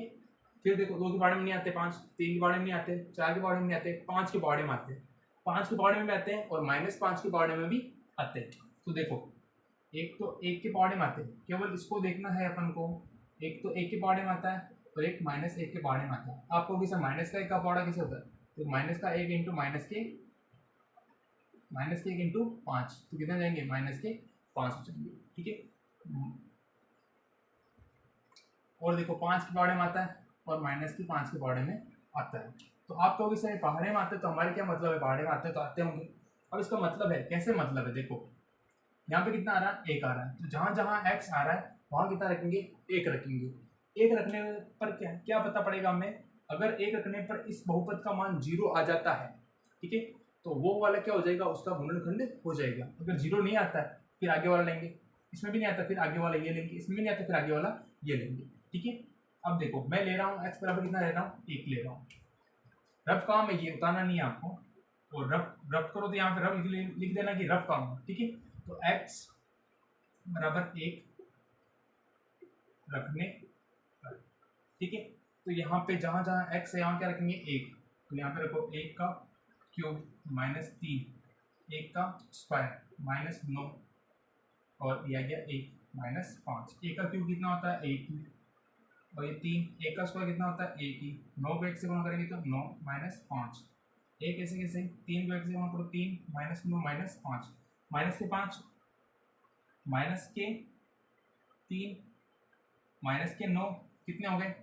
फिर देखो 2 के पहाड़े में नहीं आते, 5, 3 के पहाड़े में नहीं आते, 4 के पहाड़े में नहीं आते, 5 के पहाड़े में आते हैं, 5 के पहाड़े में भी आते हैं और -5 के पहाड़े में भी आते हैं। तो देखो एक तो 1 के पहाड़े में आते हैं, केवल इसको देखना है अपन को। एक तो 1 के पहाड़े में आता है और एक -1 के पहाड़े में आता है। आपको किसा माइनस का 1 का पहाड़ा कैसे होता है, तो माइनस का 1 इंटू -1 इंटू 5, तो कितने जाएंगे, -5 हो जाएंगे, ठीक है। और देखो 5 के पहाड़े में आता है और -5 के पहाड़े में आता है। तो आप कहोगे सर पहाड़े में आते हैं तो हमारे क्या मतलब है, पहाड़े में आते हैं तो आते होंगे। अब इसका मतलब है, कैसे मतलब है, देखो यहाँ पे कितना आ रहा है, 1 आ रहा है, तो जहाँ जहाँ x आ रहा है वहाँ कितना रखेंगे, 1 रखेंगे। 1 रखने पर क्या क्या पता पड़ेगा हमें, अगर 1 रखने पर इस बहुपद का मान 0 आ जाता है, ठीक है, तो वो वाला क्या हो जाएगा, उसका गुणनखंड हो जाएगा। अगर 0 नहीं आता है फिर आगे वाला लेंगे, इसमें भी नहीं आता फिर आगे वाला ये लेंगे, इसमें भी नहीं आता फिर आगे वाला ये लेंगे, ठीक है। अब देखो मैं ले रहा हूँ x बराबर कितना ले रहा हूँ, 1 ले रहा हूँ। रफ काम है ये, उतारना नहीं है आपको, और रफ करो तो यहाँ पे रफ लिख देना कि रफ काम है, ठीक है। तो x बराबर 1 रखने पर, ठीक है। तो यहाँ पे जहाँ जहाँ x है यहाँ क्या रखेंगे, 1, तो यहाँ पे रखो 1 का क्यूब -3, 1 का स्क्वायर -9 और ये आ गया 1 -5। 1 का क्यूब कितना होता है, 1 ही, और ये 3, 1 का स्क्वायर कितना होता है, 1 ही। 9 को 1 से गुणा करेंगे तो 9 -5, 1 ऐसे कैसे, 3 को 1 से गुणा करो, 3 -9 -5, माइनस के 5 माइनस के 3 माइनस के 9 कितने हो गए,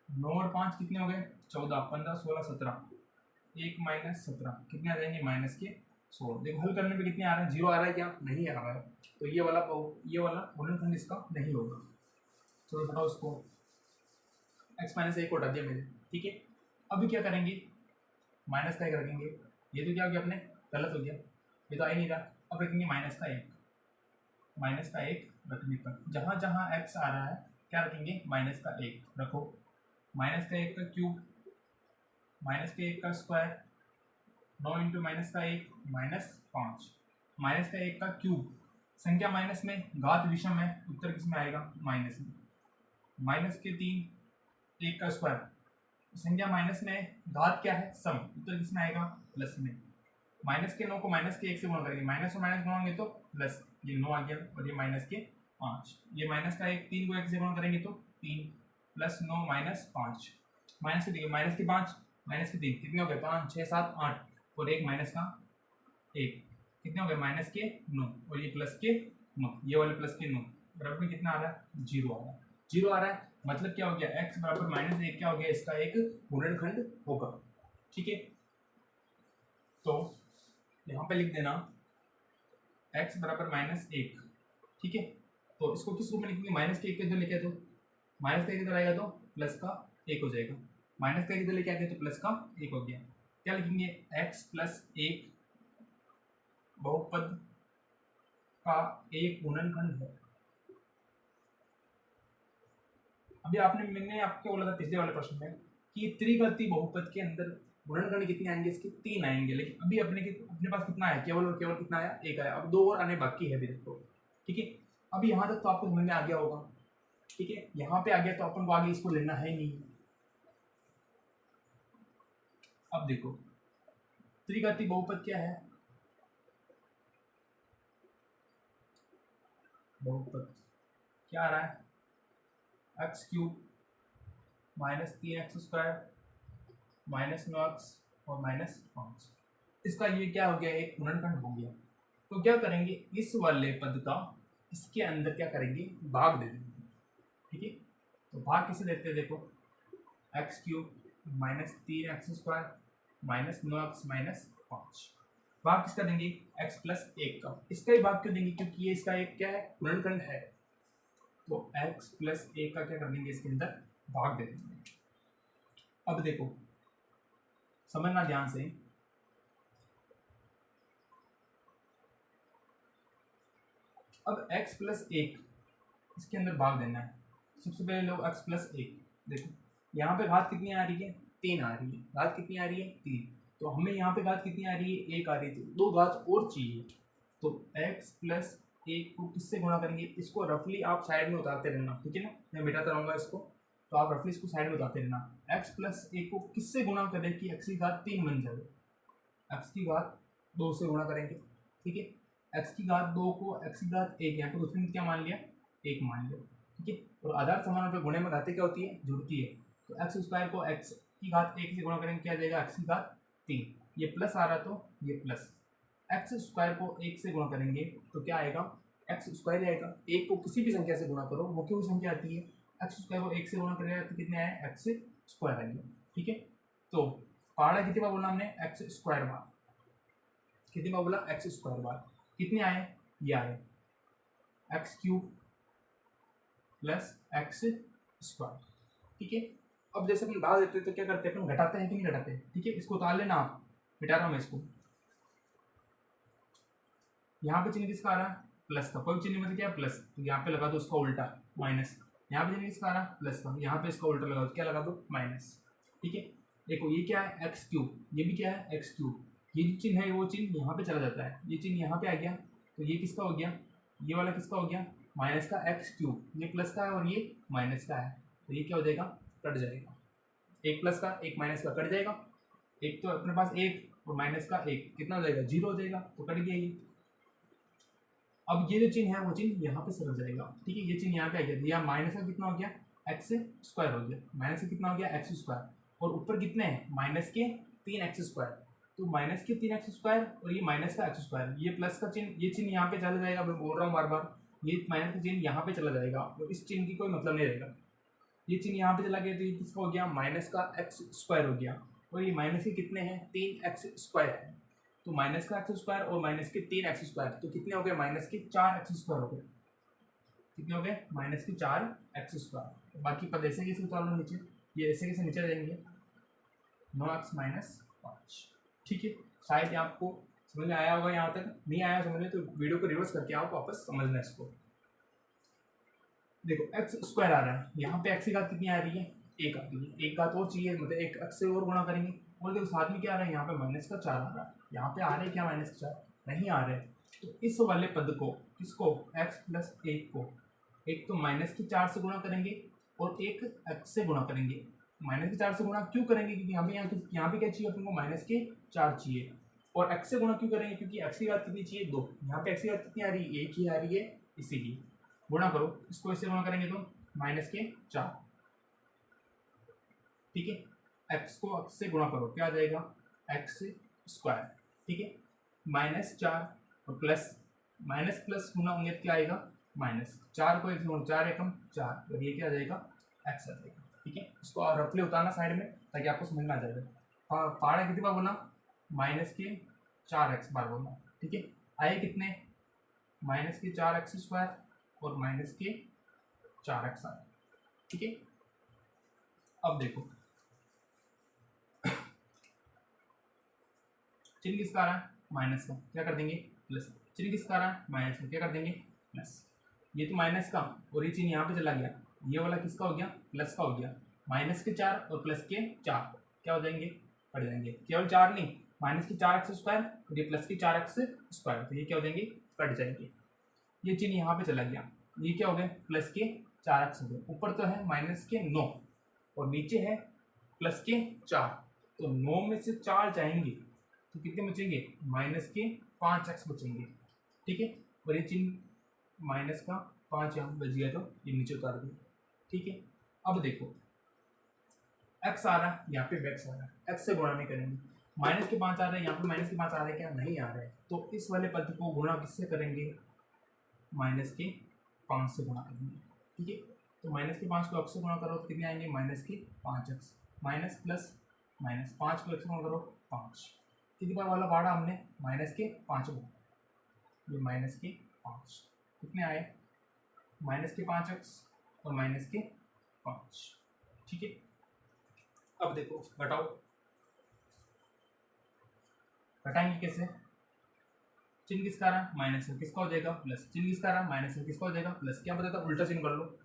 9 और 5 कितने हो गए, 14, 15, 16, 17, 1 -17 कितने आ जाएंगे, -16। देखो हल करने पे कितने आ रहे हैं, 0 आ रहा है क्या, नहीं आ रहा है, तो ये वाला गुणनखंड इसका नहीं होगा। चलो बताओ इसको, x - 1 को हटा दिया मैंने, ठीक है। अभी क्या करेंगे, माइनस का 1 रखेंगे, ये तो क्या हो गया अपने, गलत हो गया, ये तो आ ही नहीं रहा। अब रखेंगे -1 रखने पर जहाँ जहाँ x आ रहा है क्या रखेंगे, -1 रखो। -1 का क्यूब -1 का स्क्वायर 9 इंटू -1 -5, -1 का क्यूब, संख्या माइनस में, घात विषम है, उत्तर किस में आएगा, माइनस में। -3 1 का स्क्वायर, संख्या माइनस में, घात क्या है, सम, उत्तर किस में आएगा, प्लस में। -9 को -1 से गुणा करेंगे, माइनस और माइनस गुणाएंगे तो प्लस, ये 9 आ गया और ये -5, ये -1 3 को 1 से गुणा करेंगे तो 3 + 9 -5, माइनस के देखिए, -5 -3 कितने हो गए, 5 6 7 8 और एक -1 कितने हो गए, -9 और ये +9, ये वाले +9 बराबर में कितना आ रहा है, 0 आ रहा है। 0 आ रहा है मतलब क्या हो गया, x बराबर -1 क्या हो गया, इसका एक गुणनखंड होगा, ठीक है। तो यहाँ पे लिख देना x बराबर -1, ठीक है। तो इसको किस रूप में लिखेंगे, -1 के इधर लेके दो, -1 इधर आएगा तो प्लस का 1 हो जाएगा, -1 इधर लेके आ गया तो प्लस का 1 हो गया। क्या लिखेंगे, x + 1 बहुपद का एक गुणनखंड है, अभी मैंने आपको बोला था पिछले वाले प्रश्न में कि त्रिघाती बहुपद के अंदर गुणनखंड कितने आएंगे, इसके 3 आएंगे, लेकिन अभी अपने पास कितना आया, केवल और केवल कितना आया, 1 आया। अब 2 और आने बाकी है अभी देखो, ठीक है। अभी यहाँ तक तो आपको समझ में आ गया होगा, ठीक है। यहाँ पे आ गया तो अपन को आगे इसको लेना है नहीं। अब देखो त्रिघाती बहुपद क्या है, बहुपद क्या आ रहा है, x cube minus 3x² minus 9x और माइनस 5। इसका ये क्या हो गया, एक गुणनखंड हो गया। तो क्या करेंगे, इस वाले पद का इसके अंदर क्या करेंगे, भाग दे देंगे, ठीक है। तो भाग किसे देते हैं, देखो x cube minus 3x² minus 9x minus 5। भाग किसका देंगे, x प्लस 1 का। इसका ही भाग क्यों देंगे, क्योंकि ये इसका एक क्या है, गुणनखंड है। तो x प्लस 1 का क्या कर देंगे, इसके अंदर भाग दे देंगे। अब देखो समझना ध्यान से, अब x प्लस 1 इसके अंदर भाग देना है। सबसे पहले लो x प्लस 1, देखो यहाँ पे घात कितनी आ रही है, 3 आ रही है। घात कितनी आ रही है, 3। तो हमें यहाँ पे घात कितनी आ रही है, 1 आ रही है। तो 2 घात और चाहिए। तो x प्लस 1 को किससे गुणा करेंगे, इसको रफली आप साइड में उतारते रहना, ठीक है ना, मैं बिठाता रहूँगा इसको, तो आप रफली इसको साइड में उतारते रहना। x प्लस 1 को किससे गुणा करें कि x की घात 3 बन जाए, x की घात 2 से गुणा करेंगे, ठीक है। x की घात 2 को x की घात 1, यहाँ पे उसने क्या मान लिया, 1 मान लिया, ठीक है। और आधार समानों पे गुणे में घातें क्या होती है, जुड़ती है। तो x² को x की घात 1 से गुणा करेंगे, क्या जाएगा, x की घात 3। ये प्लस आ रहा तो ये प्लस, x² को 1 से गुणा करेंगे तो क्या आएगा, x² आएगा। 1 को किसी भी संख्या से गुणा करो, वो क्यों संख्या आती है, x² को 1 से गुणा करेगा तो कितने आए, x² आएंगे, ठीक है। तो पहाड़ा कितनी बार बोला हमने, x² बार, कितनी बार बोला, x² बार। कितने आए, ये आए एक्स क्यूब प्लस x², ठीक है। अब जैसे अपन भाग देते हैं तो क्या करते हैं, अपन घटाते हैं कि नहीं घटाते, ठीक है। इसको उतार लेना आप, मिटा रहा हूँ मैं इसको। यहाँ पे चिन्ह किसका आ रहा है, प्लस का। कोई चिन्ह मतलब क्या है, प्लस, तो यहाँ पे लगा दो उसका उल्टा माइनस। यहाँ पे चिन्ह किसका आ रहा है, प्लस का, यहाँ पे इसका उल्टा लगा दो, क्या लगा दो, माइनस, ठीक है। देखो ये क्या है, एक्स क्यूब, ये भी क्या है, एक्स क्यूब। ये जो चिन्ह है वो चिन्ह यहाँ पे चला जाता है, ये चिन्ह यहाँ पे आ गया, तो ये किसका हो गया, ये वाला किसका हो गया, माइनस का एक्स क्यूब। ये प्लस का है और ये माइनस का है, तो ये क्या हो जाएगा, कट जाएगा। एक प्लस का एक माइनस का कट जाएगा। एक तो अपने पास एक और माइनस का एक, कितना हो जाएगा, 0 हो जाएगा, तो कट गया ये। अब ये जो चिन्ह है वो चिन्ह यहाँ पे सरक जाएगा, ठीक है। ये चिन्ह यहाँ पे आ गया, यहाँ माइनस का कितना हो गया, x² हो गया, माइनस का कितना हो गया, x²। और ऊपर कितने हैं, माइनस के 3x²। तो माइनस के 3x² और ये माइनस का x², ये प्लस का चिन्ह, ये चिन्ह यहाँ पे चला जाएगा। मैं बोल रहा हूँ बार बार, ये माइनस का चिन्ह यहाँ पे चला जाएगा, तो इस चिन्ह की कोई मतलब नहीं रहेगा। ये चिन्ह यहाँ पे चला गया तो ये किसका हो गया, माइनस का x² हो गया। और ये माइनस के कितने हैं, 3x² है। तो माइनस का x² और माइनस के 3x², तो कितने हो गए, माइनस के 4x² हो गए। कितने हो गए, माइनस के 4x²। बाकी पद ऐसे कैसे उतार लो नीचे, ये ऐसे कैसे नीचे जाएंगे, 9x माइनस 5, ठीक है। शायद आपको समझ में आया होगा, यहाँ तक नहीं आया समझ में तो वीडियो को रिवर्स करके आप वापस समझना इसको। देखो x² आ रहा है, यहाँ पे x की घात कितनी आ रही है, 1 आ रही है। एक घात और चाहिए, मतलब एक x से और गुणा करेंगे। और देखो साथ में क्या आ रहा है, यहाँ पे माइनस का 4 आ रहा है। यहाँ पे आ रहे हैं क्या, माइनस का 4 नहीं आ रहे। तो इस वाले पद को, किसको, x प्लस 1 को, एक तो माइनस के 4 से गुणा करेंगे और एक x से गुणा करेंगे। माइनस के 4 से गुणा क्यों करेंगे, क्योंकि यहाँ पे क्या चाहिए अपन को, माइनस के 4 चाहिए। और x से गुणा क्यों करेंगे, क्योंकि x की घात कितनी चाहिए, 2। यहाँ पे x की घात कितनी आ रही है, 1 ही आ रही है, इसीलिए गुणा करो। इसको इससे गुणा करेंगे तो माइनस के 4, ठीक है। x को x से गुणा करो, क्या आ जाएगा, x², ठीक है। माइनस 4 और प्लस, माइनस प्लस गुणा होंगे तो क्या आएगा, माइनस 4 को 1 से गुणा, 4 एकम 4, और ये क्या आ जाएगा, x आ जाएगा, ठीक है। इसको रफली उतारना साइड में ताकि आपको समझ में आ जाएगा। पहाड़ा कितनी बार बोला, माइनस के 4x बार बोला, ठीक है। आए कितने, माइनस के 4x² और माइनस के 4x आए, ठीक है। अब देखो चिन्ह किसका आ रहा है, माइनस का, क्या कर देंगे, प्लस। चिन्ह किसका आ रहा है, माइनस का, क्या कर देंगे, प्लस। ये तो माइनस का और ये चिन्ह यहाँ पे चला गया, ये वाला किसका हो गया, प्लस का हो गया, माइनस के 4 और प्लस के 4 क्या हो जाएंगे, कट जाएंगे, केवल 4 नहीं, माइनस की 4x स्क्वायर और ये प्लस की 4x स्क्वायर, तो ये क्या हो जाएंगे, कट जाएंगे। ये चिन्ह यहाँ पे चला गया, ये क्या हो गया, प्लस के 4x हो गए, ऊपर तो है माइनस के 9 और नीचे है प्लस के 4, तो 9 में से 4 जाएंगे तो कितने बचेंगे, माइनस के 5x बचेंगे, ठीक है। और ये चिन्ह माइनस का 5 यहाँ बच गया तो ये नीचे उतार दिया, ठीक है। अब देखो x आ रहा है, यहाँ पे x आ रहा है, x से गुणा नहीं करेंगे, माइनस के 5 आ रहे हैं, यहाँ पे माइनस के 5 आ रहे हैं क्या, नहीं आ रहे हैं, तो इस वाले पद को गुणा किससे करेंगे, माइनस के 5 से गुणा करेंगे, ठीक है। तो माइनस के 5 को x से गुणा करो तो कितने आएंगे, माइनस के 5x, माइनस प्लस माइनस 5 को x से गुणा करो 5, कितनी बार वाला बाढ़ा हमने, माइनस के 5 को, ये माइनस के 5 कितने आए, माइनस के 5x और माइनस के 5, ठीक है। अब देखो घटाओ, घटाएंगे कैसे, चिन्ह किसका रहा, माइनस है, किसका हो जाएगा प्लस, चिन्ह किसका रहा, माइनस है, किसका हो जाएगा प्लस, क्या बताता उल्टा चिन्ह कर लो,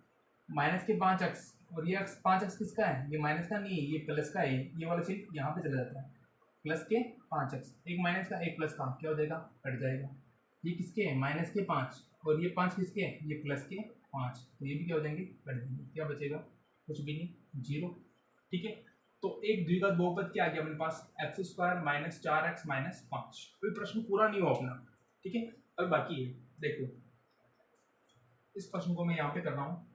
माइनस के 5x और ये 5x किसका है, ये माइनस का नहीं है, ये प्लस का है, ये वाला चिन्ह यहाँ पे चला जाता है, प्लस के 5x, एक माइनस का एक प्लस का क्या हो जाएगा, कट जाएगा, ये किसके हैं, माइनस के 5 और ये 5 किसके हैं, ये प्लस के 5, तो ये भी क्या हो जाएंगे, कट जाएंगे, क्या बचेगा, कुछ भी नहीं, 0, ठीक है। तो एक द्विघात बहुपद क्या आ गया अपने पास, एक्स स्क्वायर माइनस 4x माइनस 5, कोई प्रश्न पूरा नहीं हो अपना, ठीक है। अब बाकी है, देखो इस प्रश्न को मैं यहाँ पे कर रहा हूँ,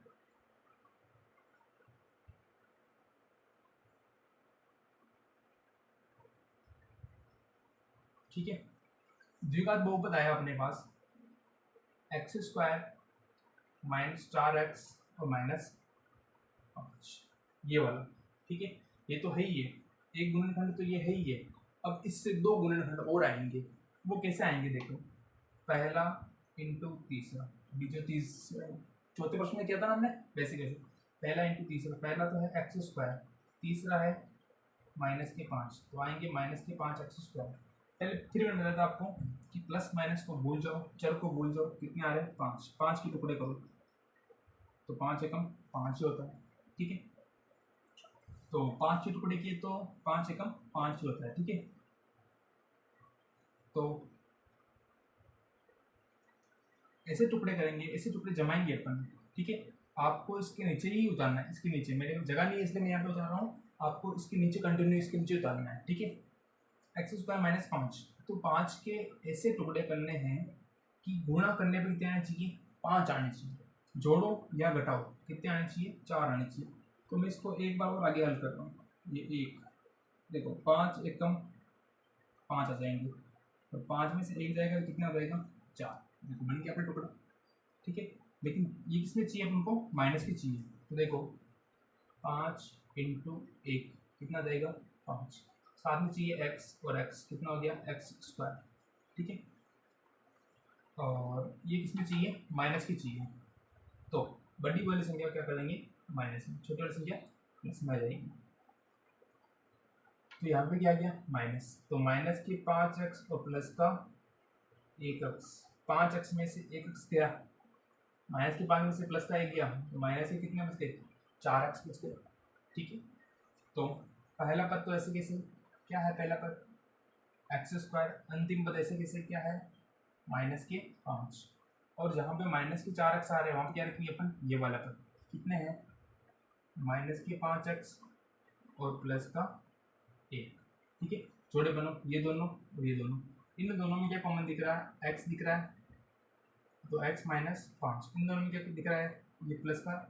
ठीक है। द्विघात बहुपद आया अपने पास एक्स स्क्वायर माइनस 4x और माइनस 5, ये वाला, ठीक है, ये तो है ही है, एक गुणनखंड तो ये है ही है। अब इससे 2 गुणनखंड और आएंगे, वो कैसे आएंगे, देखो पहला इंटू तीसरा, जो चौथे प्रश्न में किया था ना हमने, वैसे कैसे, पहला इंटू तीसरा, पहला तो है एक्स स्क्वायर, तीसरा है माइनस के 5, तो आएंगे माइनस के 5x स्क्वायर, पहले फिर मैंने बताया था आपको कि प्लस माइनस को भूल जाओ, चर को भूल जाओ, कितने आ रहे हैं 5, 5 के टुकड़े करो तो 5 एकम 5 ही होता है, ठीक है। तो 5 के टुकड़े किए तो 5 एकम 5 ही होता है, ठीक है। तो ऐसे टुकड़े करेंगे, ऐसे टुकड़े जमाएंगे अपन, ठीक है। आपको इसके नीचे ही उतारना है, इसके नीचे, मेरे जगह नहीं है इसलिए मैं यहाँ पे उतार रहा हूँ, आपको इसके नीचे कंटिन्यू इसके नीचे उतारना है, ठीक है। एक्स स्क्वायर माइनस 5, तो 5 के ऐसे टुकड़े करने हैं कि गुणा करने पर कितने आने चाहिए, 5 आने चाहिए, जोड़ो या घटाओ कितने आने चाहिए, 4 आने चाहिए। तो मैं इसको एक बार और आगे हल कर रहा हूँ, ये एक, देखो 5 एकम 5 आ जाएंगे, तो 5 में से एक जाएगा तो कितना हो जाएगा, 4, देखो बन गया अपना टुकड़ा, ठीक है। लेकिन ये किसमें चाहिए अपन को, माइनस की चाहिए, तो देखो 5 इंटू 1 कितना जाएगा 5, साथ में चाहिए x और x कितना हो गया एक्स स्क्वायर, ठीक है। और ये किसमें चाहिए, माइनस की चाहिए, तो बड़ी वाली संख्या क्या करेंगे माइनस में, छोटी वाली संख्या प्लस में आ जाएगी, तो यहाँ पे क्या आ गया माइनस, तो माइनस की 5x और प्लस का 1x, 5x में से 1x गया, माइनस के 5 में से प्लस का 1 गया, तो माइनस के कितने बच गए 4x बच गए, ठीक है। तो पहला पद तो ऐसे कैसे, क्या है पहला पद एक्स स्क्वायर, अंतिम पद ऐसे कैसे क्या है माइनस के 5, और जहाँ पे माइनस के 4x आ रहे हैं वहाँ पे क्या रखेंगे अपन, ये वाला पद कितने हैं माइनस के 5x और प्लस का 1, ठीक है। जोड़े बनो, ये दोनों और ये दोनों, इन दोनों में क्या कॉमन दिख रहा है, x दिख रहा है, तो x माइनस 5, इन दोनों में क्या दिख रहा है, ये प्लस का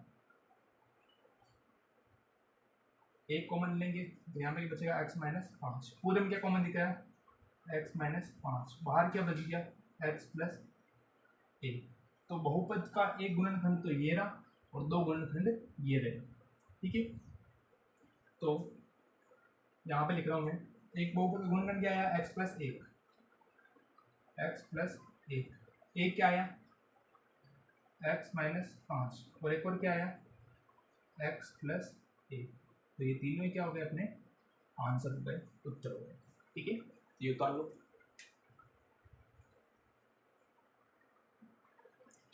1 कॉमन लेंगे तो यहाँ पे बचेगा x माइनस 5, पूरे में क्या कॉमन दिख रहा है x माइनस 5, बाहर क्या बच गया x प्लस 1, तो बहुपद का एक गुणनखंड तो ये रहा और 2 गुणनखंड ये रहे, ठीक है। तो यहाँ पे लिख रहा हूँ मैं, एक बहुपद का गुणनखंड क्या आया x प्लस 1, x प्लस 1, एक क्या आया x माइनस 5, और एक और क्या आया x प्लस 1, तो ये तीनों क्या हो गए अपने आंसर हो गए, उत्तर हो गए, ठीक है। ये उतार लो,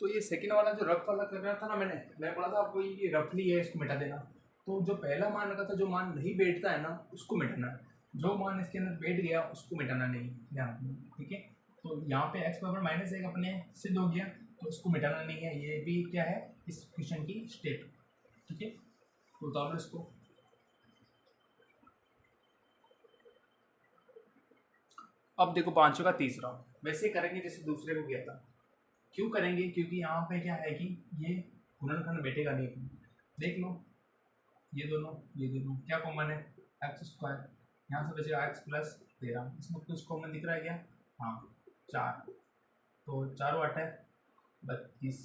तो ये सेकंड वाला जो रफ वाला कर रहा था ना, मैं बोला था आपको ये रफली है, इसको मिटा देना। तो जो पहला मान रखा था, जो मान नहीं बैठता है ना उसको मिटाना है, जो मान इसके अंदर बैठ गया उसको मिटाना नहीं, ध्यान रखना, ठीक है। तो यहाँ पे x बराबर -1 अपने सिद्ध हो गया, तो उसको मिटाना नहीं है, ये भी क्या है इस क्वेश्चन की स्टेप, ठीक है। तो उतारो इसको। अब देखो पांचों का तीसरा वैसे करेंगे जैसे दूसरे को किया था। क्यों करेंगे? क्योंकि यहाँ पे क्या है कि ये गुणनखंड बैठेगा नहीं। देख लो ये दोनों क्या कॉमन है, x², यहाँ से बचेगा x + 13, इसमें कुछ कॉमन दिख रहा है क्या? हाँ 4, तो 4 8 है 32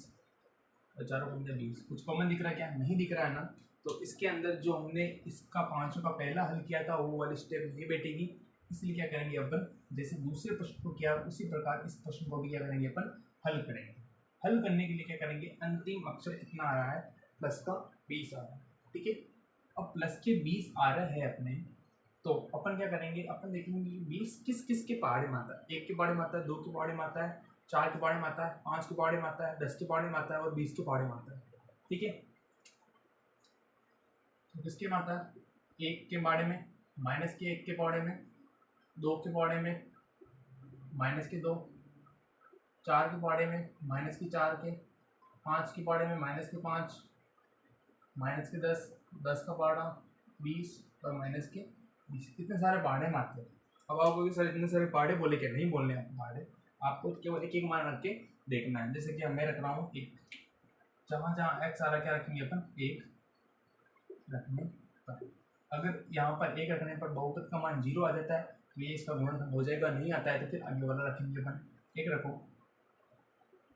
और 4 15 20, कुछ कॉमन दिख रहा है क्या? नहीं दिख रहा है ना। तो इसके अंदर जो हमने इसका पांचों का पहला हल किया था वो वाली स्टेप नहीं बैठेगी, इसलिए क्या करेंगे अपन, जैसे दूसरे प्रश्न को किया उसी प्रकार इस प्रश्न को भी क्या करेंगे अपन, हल करेंगे। हल करने के लिए क्या करेंगे, अंतिम अक्षर कितना आ रहा है, प्लस का 20 आ रहा है, ठीक है। अब प्लस के 20 आ रहे हैं अपने, तो अपन क्या करेंगे, अपन देखेंगे 20 किस किस के पहाड़े में आता है। 1 के पहाड़े में आता है, 2 के पहाड़े में आता है, 4 के पहाड़े में आता है, 5 के पहाड़े में आता है, 10 के पहाड़े में आता है और 20 के पहाड़े में आता है, ठीक है। तो किसके में आता है, 1 के पहाड़े में, -1 के पहाड़े में, 2 के पहाड़े में, -2, 4 के पहाड़े में, -4 के, 5 के पहाड़े में, -5, -10, 10 का पहाड़ा 20 और -20, इतने सारे पहाड़े मारते हैं। अब आपको सर इतने सारे पहाड़े बोले क्या, नहीं बोलने आपको पहाड़े, आपको केवल एक एक मान रख के देखना है। जैसे कि अब मैं रख रहा हूँ 1, जहाँ जहाँ x आ रहा क्या रखेंगे अपन, 1 रखने पर। अगर यहाँ पर 1 रखने पर बहुपद का मान 0 आ जाता है तो ये इसका गुणनखंड हो जाएगा, नहीं आता है तो फिर आगे वाला रखेंगे अपन। 1 रखो,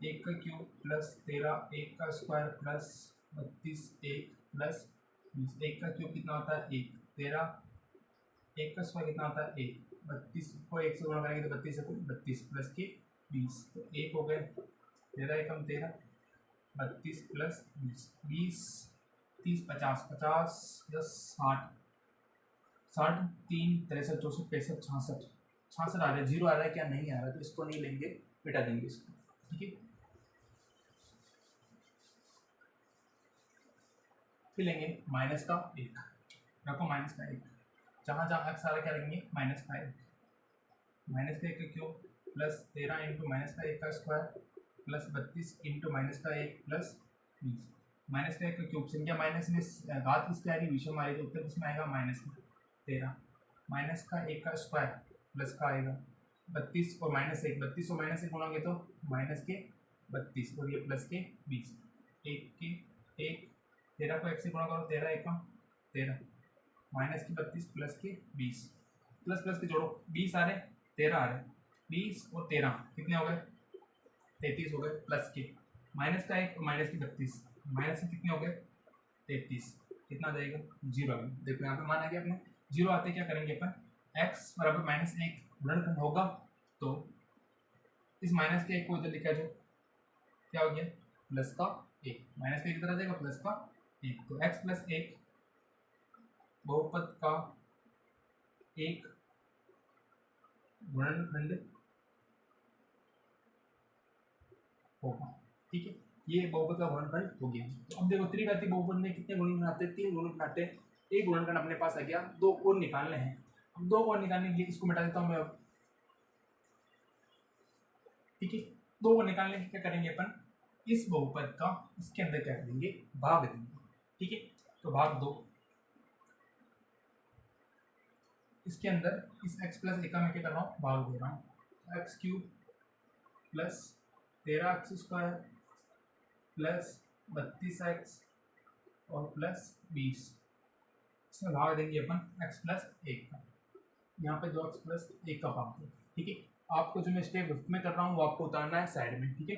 1 का क्यूब प्लस 13, 1 का स्क्वायर प्लस 32, 1 प्लस 20, 1 का क्यूब कितना होता है 1, 13, 1 का स्क्वायर कितना होता है 1, 32 को 1 से गुणा करेंगे तो 32 से 32 प्लस के 20, तो 1 हो गए 13 एकम 13, 32 प्लस 20, 20 30 50 50 10 60 60 3 63 64 65 66 66 आ रहा है, 0 आ रहा है क्या, नहीं आ रहा है, तो इसको नहीं लेंगे, मिटा देंगे इसको, ठीक है। फिर लेंगे माइनस का 1, रखो माइनस का 1, जहाँ जहाँ x आ रहा है क्या लेंगे, माइनस का 1, माइनस का 1 का क्यूब प्लस 13 इंटू माइनस का 1 का स्क्वायर प्लस 32 इंटू माइनस का 1 प्लस 20, माइनस का 1 का क्यूब, संख्या माइनस में घात किसकी आ रही, विषम आ रही, तो उत्तर किसमें आएगा, -13, माइनस का 1 का स्क्वायर प्लस का आएगा 32 और -1, 32 और -1 गुणोगे तो माइनस के 32 और ये प्लस के 20, 1 के 1, 13 को 1 से गुणा करो, 13 एकम 13, माइनस के 32 प्लस के 20, प्लस प्लस के जोड़ो, 20 आ रहे 13 आ रहे, 20 और 13 कितने हो गए, 33 हो गए, प्लस के माइनस का 1 और माइनस की 32, माइनस के कितने हो गए 33, कितना जाएगा 0 आ गया। देखो यहाँ पे मान आ गया अपने, 0 आते क्या करेंगे अपन, x बराबर -1 गुणनखंड होगा, तो इस माइनस के 1 को इधर लिखा जाए, क्या हो गया प्लस का 1, माइनस का 1 इधर आ जाएगा प्लस का 1, तो x प्लस 1 बहुपद का 1 गुणनखंड होगा, ठीक है। ये बहुपद का गुणनखंड हो गया। तो अब देखो त्रिघाती बहुपद में कितने गुणनखंड आते हैं, 3 गुणनखंड आते हैं, एक गुणनखंड अपने पास आ गया, 2 और निकालने हैं। अब 2 और निकालने के लिए इसको मिटा देता हूँ मैं अब, ठीक है। 2 को निकालने के क्या करेंगे अपन, इस बहुपद का इसके अंदर क्या करेंगे, भाग देंगे, ठीक है। तो भाग 2, इसके अंदर इस x प्लस 1 का मैं क्या कर रहा हूँ, भाग दे रहा हूँ, x cube plus 13x square plus 32x और प्लस 20, इसमें भाग देंगे अपन x प्लस 1 का, यहाँ पे 2x प्लस 1 का भाग दो, ठीक है। आपको जो मैं स्टेप में कर रहा हूँ वो आपको उतारना है साइड में, ठीक है।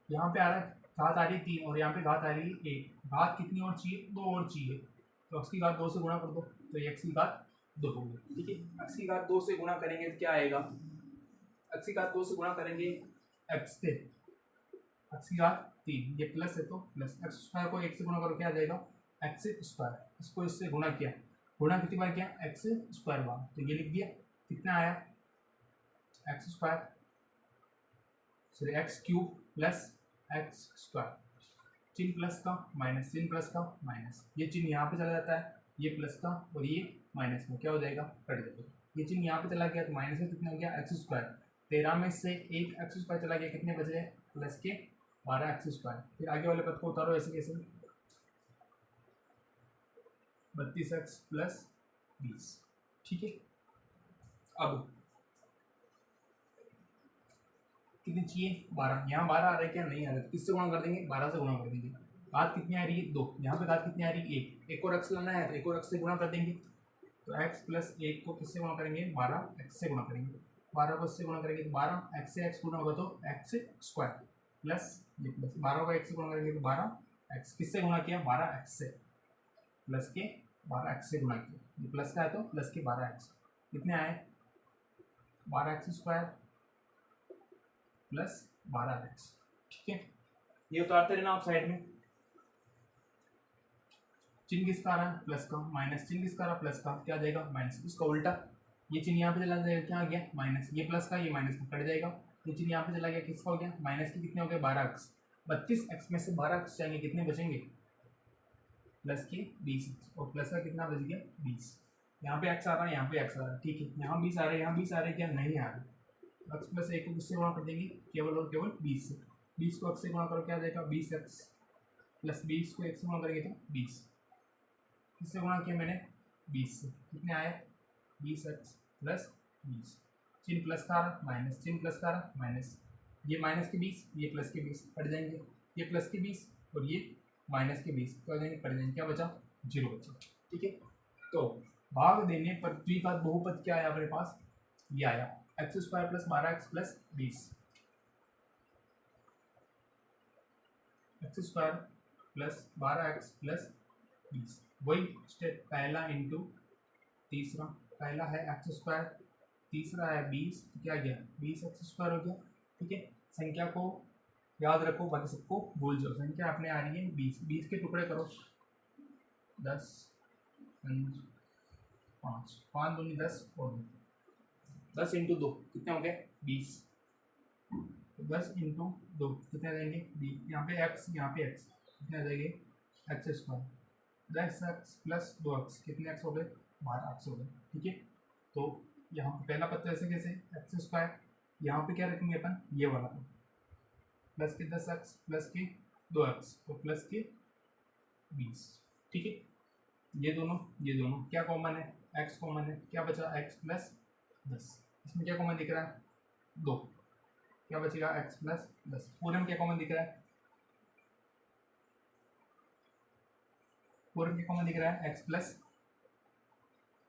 यहाँ पे आ रहा है घात आ रही है 3 और यहाँ पे घात आ रही है 1, घात कितनी और चाहिए, 2 और चाहिए, तो x की घात 2 से गुणा कर दो, तो ये x की घात 2 होगी, ठीक है। x की घात 2 से गुणा करेंगे तो क्या आएगा, x की घात 2 से गुणा करेंगे x से, x की घात 3, ये प्लस है तो प्लस, x स्क्वायर को 1 से गुणा करो क्या आ जाएगा, x स्क्वायर, इसको इससे गुणा किया, गुणा कितनी बार किया, x स्क्वायर बार, तो ये लिख दिया, कितना आया x square, sorry x cube plus x square, चिन्ह प्लस का माइनस, चिन्ह प्लस का माइनस, ये चिन्ह यहाँ पे चला जाता है, ये प्लस का और ये माइनस में क्या हो जाएगा, कट जाएगा। ये चिन्ह यहाँ पे चला गया तो माइनस में कितना हो गया एक्स स्क्वायर, 13 में से एक एक्स स्क्वायर चला गया, कितने बच गए प्लस के 12 एक्स स्क्वायर। फिर आगे वाले पद को उतारो ऐसे कैसे, 32 एक्स प्लस 20, ठीक है। अब कितनी चाहिए 12, यहाँ 12 आ रहा है क्या, नहीं आ रहा है, किससे गुणा कर देंगे 12 से गुणा कर देंगे। घात कितनी आ रही है 2, यहाँ पे घात कितनी आ रही है 1, एक और एक्स लाना है तो एक और एक्स से गुणा कर देंगे, तो एक्स प्लस 1 को किससे गुणा करेंगे 12 एक्स से गुणा करेंगे, 12 को इससे गुणा करेंगे तो 12 एक्स से एक्स गुणा होगा तो एक्स स्क्वायर प्लस ये प्लस 12 को एक्स से गुणा करेंगे तो 12 एक्स, किससे गुणा किया 12 एक्स से, प्लस के 12 एक्स से गुणा किया, ये प्लस का है तो प्लस के 12 एक्स, कितने आए 12 एक्स स्क्वायर प्लस 12 एक्स, ठीक है। ये उतारते रहना आप साइड में, चिन्ह किसका आ रहा है प्लस का, माइनस चिन्ह किसका आ रहा है प्लस का, क्या आ जाएगा माइनस, इसका उल्टा, ये चिन्ह यहाँ पे चला जाएगा, क्या आ गया माइनस, ये प्लस का ये माइनस का कट जाएगा, ये चिन्ह यहाँ पे चला गया, किसका हो गया माइनस के कितने हो गए 12 एक्स, 32 एक्स में से 12 एक्स जाएंगे, कितने बचेंगे प्लस के 20 और प्लस का कितना बच गया 20, यहाँ पे एक्स आ रहा है यहाँ पे एक्स आ रहा है, ठीक है, यहाँ 20 आ रहे हैं यहाँ 20 आ रहे हैं, क्या नहीं आ रहे, एक्स प्लस 1 को किससे गुणा कर देंगे केवल और केवल 20 से, 20 को एक्स से गुणा करो क्या आ जाएगा 20 एक्स प्लस 20 को 1 से गुणा करेंगे तो 20, किससे गुणा किया मैंने 20 से, कितने आए 20 एक्स प्लस 20, चिन्ह प्लस का आ रहा माइनस, चिन्ह प्लस का आ रहा माइनस, ये माइनस के 20 ये प्लस के 20 कट जाएंगे, ये प्लस के 20 और ये माइनस के 20 कट जाएंगे, कट जाएंगे, क्या बचा 0 बचा, ठीक है। तो भाग देने पर द्विघात बहुपद क्या आया अपने पास, ये आया x square plus 12 x plus 20, x square plus 12 x plus 20, वही स्टेप पहला इंटू तीसरा, पहला है एक्स स्क्वायर, तीसरा है 20, क्या गया 20 एक्स स्क्वायर हो गया, ठीक है। संख्या को याद रखो बाकी सबको भूल जाओ, संख्या अपने आ रही है 20, 20 के टुकड़े करो 10 5 5 दूनी 10 और 10 इंटू 2 कितने हो गए 20, 10 इंटू 2 कितने आ जाएंगे 20, यहाँ पे एक्स यहाँ पे एक्स कितने आ जाएंगे x square, 10 x plus 2 x कितने एक्स हो गए 12 एक्स हो गए, ठीक है। तो यहाँ पे पहला पद ऐसे कैसे एक्स स्क्वायर, यहाँ पे क्या रखेंगे अपन ये वाला प्लस के 10 एक्स प्लस के 2 एक्स तो प्लस के 20, ठीक है। ये दोनों क्या कॉमन है एक्स कॉमन है, क्या बचा एक्स प्लस 10, इसमें क्या कॉमन दिख रहा है 2, क्या बचेगा एक्स प्लस 10, पूरे में क्या कॉमन दिख रहा है, पूरे में क्या कॉमन दिख रहा है एक्स प्लस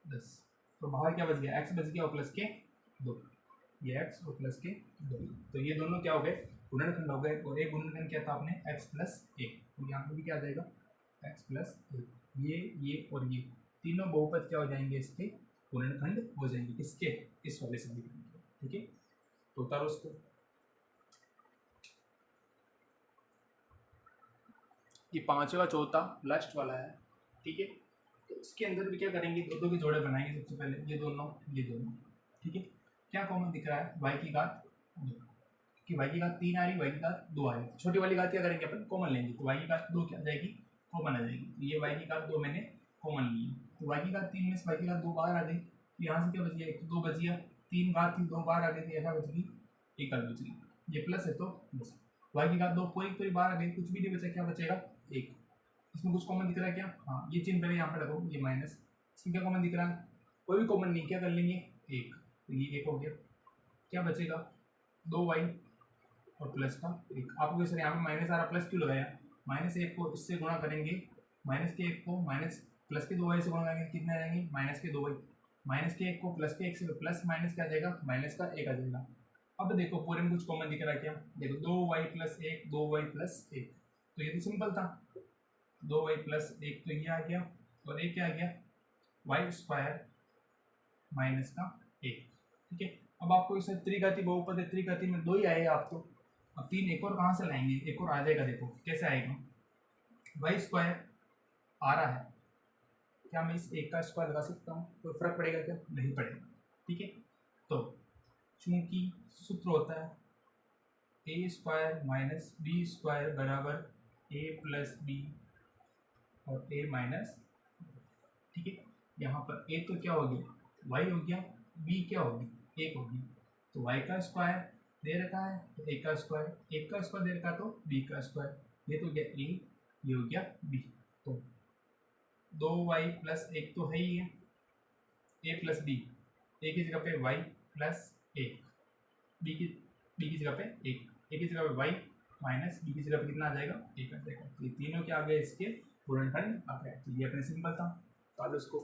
10, तो बाहर क्या बच गया एक्स बच गया और प्लस के 2, ये एक्स और प्लस के 2, तो ये दोनों क्या हो गए गुणनखंड हो गए, और एक गुणनखंड क्या था आपने एक्स प्लस 1, तो यहाँ पे भी क्या आ जाएगा एक्स प्लस 1, ये और ये तीनों बहुपद क्या हो जाएंगे इसके गुणनखंड हो जाएंगे, किसके इस वाले समीकरण के, ठीक है। तो उतारो उसको, ये पांचवा चौथा लास्ट वाला है, ठीक है। तो इसके अंदर भी क्या करेंगे दो के जोड़े बनाएंगे, सबसे पहले ये दोनों, ठीक है। क्या कॉमन दिख रहा है y की घात 2, कि y की घात 3 आ रही, y की घात 2 आ रही, छोटी वाली घात क्या करेंगे अपन कॉमन लेंगे, तो y की घात 2 क्या आ जाएगी कॉमन आ जाएगी, तो ये y की घात 2 मैंने कॉमन ली है, तो y की घात 3 में से y की घात 2 बाहर आ गई, तो यहाँ से क्या बच गया 1 तो 2 बच गया, 3 घात थी 2 बाहर आ गई थी, ऐसा बच गई 1 घात बच गई, ये प्लस है तो बस y की घात 2 पूरी बाहर आ गई, कुछ भी नहीं बचा, क्या बचेगा 1, इसमें कुछ कॉमन दिख रहा है क्या, हाँ ये चिन्ह पहले यहाँ पे लगाओ, ये माइनस, इसमें क्या कॉमन दिख रहा है कोई भी कॉमन नहीं, क्या कर लेंगे 1, तो ये 1 हो गया, क्या बचेगा 2y और प्लस का 1, आपको सर यहाँ पे माइनस आ रहा प्लस क्यों लगाया, माइनस 1 को इससे गुणा करेंगे, माइनस के 1 को माइनस प्लस के 2y से गुणा करेंगे, कितने आ जाएंगे माइनस के 2y, माइनस के 1 को प्लस के 1 से प्लस माइनस क्या आ जाएगा माइनस का 1 आ जाएगा। अब देखो पूरे में कुछ कॉमन दिख रहा है क्या, देखो 2y प्लस 1 2y प्लस 1, तो ये तो सिंपल था, 2y प्लस 1 तो ये आ गया, और एक क्या आ गया वाई स्क्वायर माइनस का 1, ठीक है। अब आपको इसे त्रिघाती बहुपद है, त्रिघाती में 2 ही आएगा आपको, अब 3 एक और कहाँ से लाएंगे, एक और आ जाएगा, देखो कैसे आएगा, वाई स्क्वायर आ रहा है, क्या मैं इस 1 का स्क्वायर लगा सकता हूँ, कोई फर्क पड़ेगा क्या, नहीं पड़ेगा, ठीक है। तो चूंकि सूत्र होता है ए स्क्वायर माइनस बी स्क्वायर बराबर ए प्लस बी और ए माइनस, ठीक है। यहाँ पर ए तो क्या हो गया, वाई हो गया, बी क्या होगी, एक होगी, तो वाई का स्क्वायर दे रखा है तो ए का स्क्वायर, एक का स्क्वायर दे रखा तो बी का स्क्वायर, ये तो हो गया ए, ये हो गया बी। तो 2y प्लस एक तो है ही है, ए प्लस बी, ए की जगह पे y प्लस एक, बी की जगह पे एक, ए की जगह पे y माइनस बी की जगह पे कितना आ जाएगा, एक आ जाएगा। तो ये तीनों क्या आ गए, इसके पूर्णखंड आ गए। तो ये अपने सिंपल था, तो अब इसको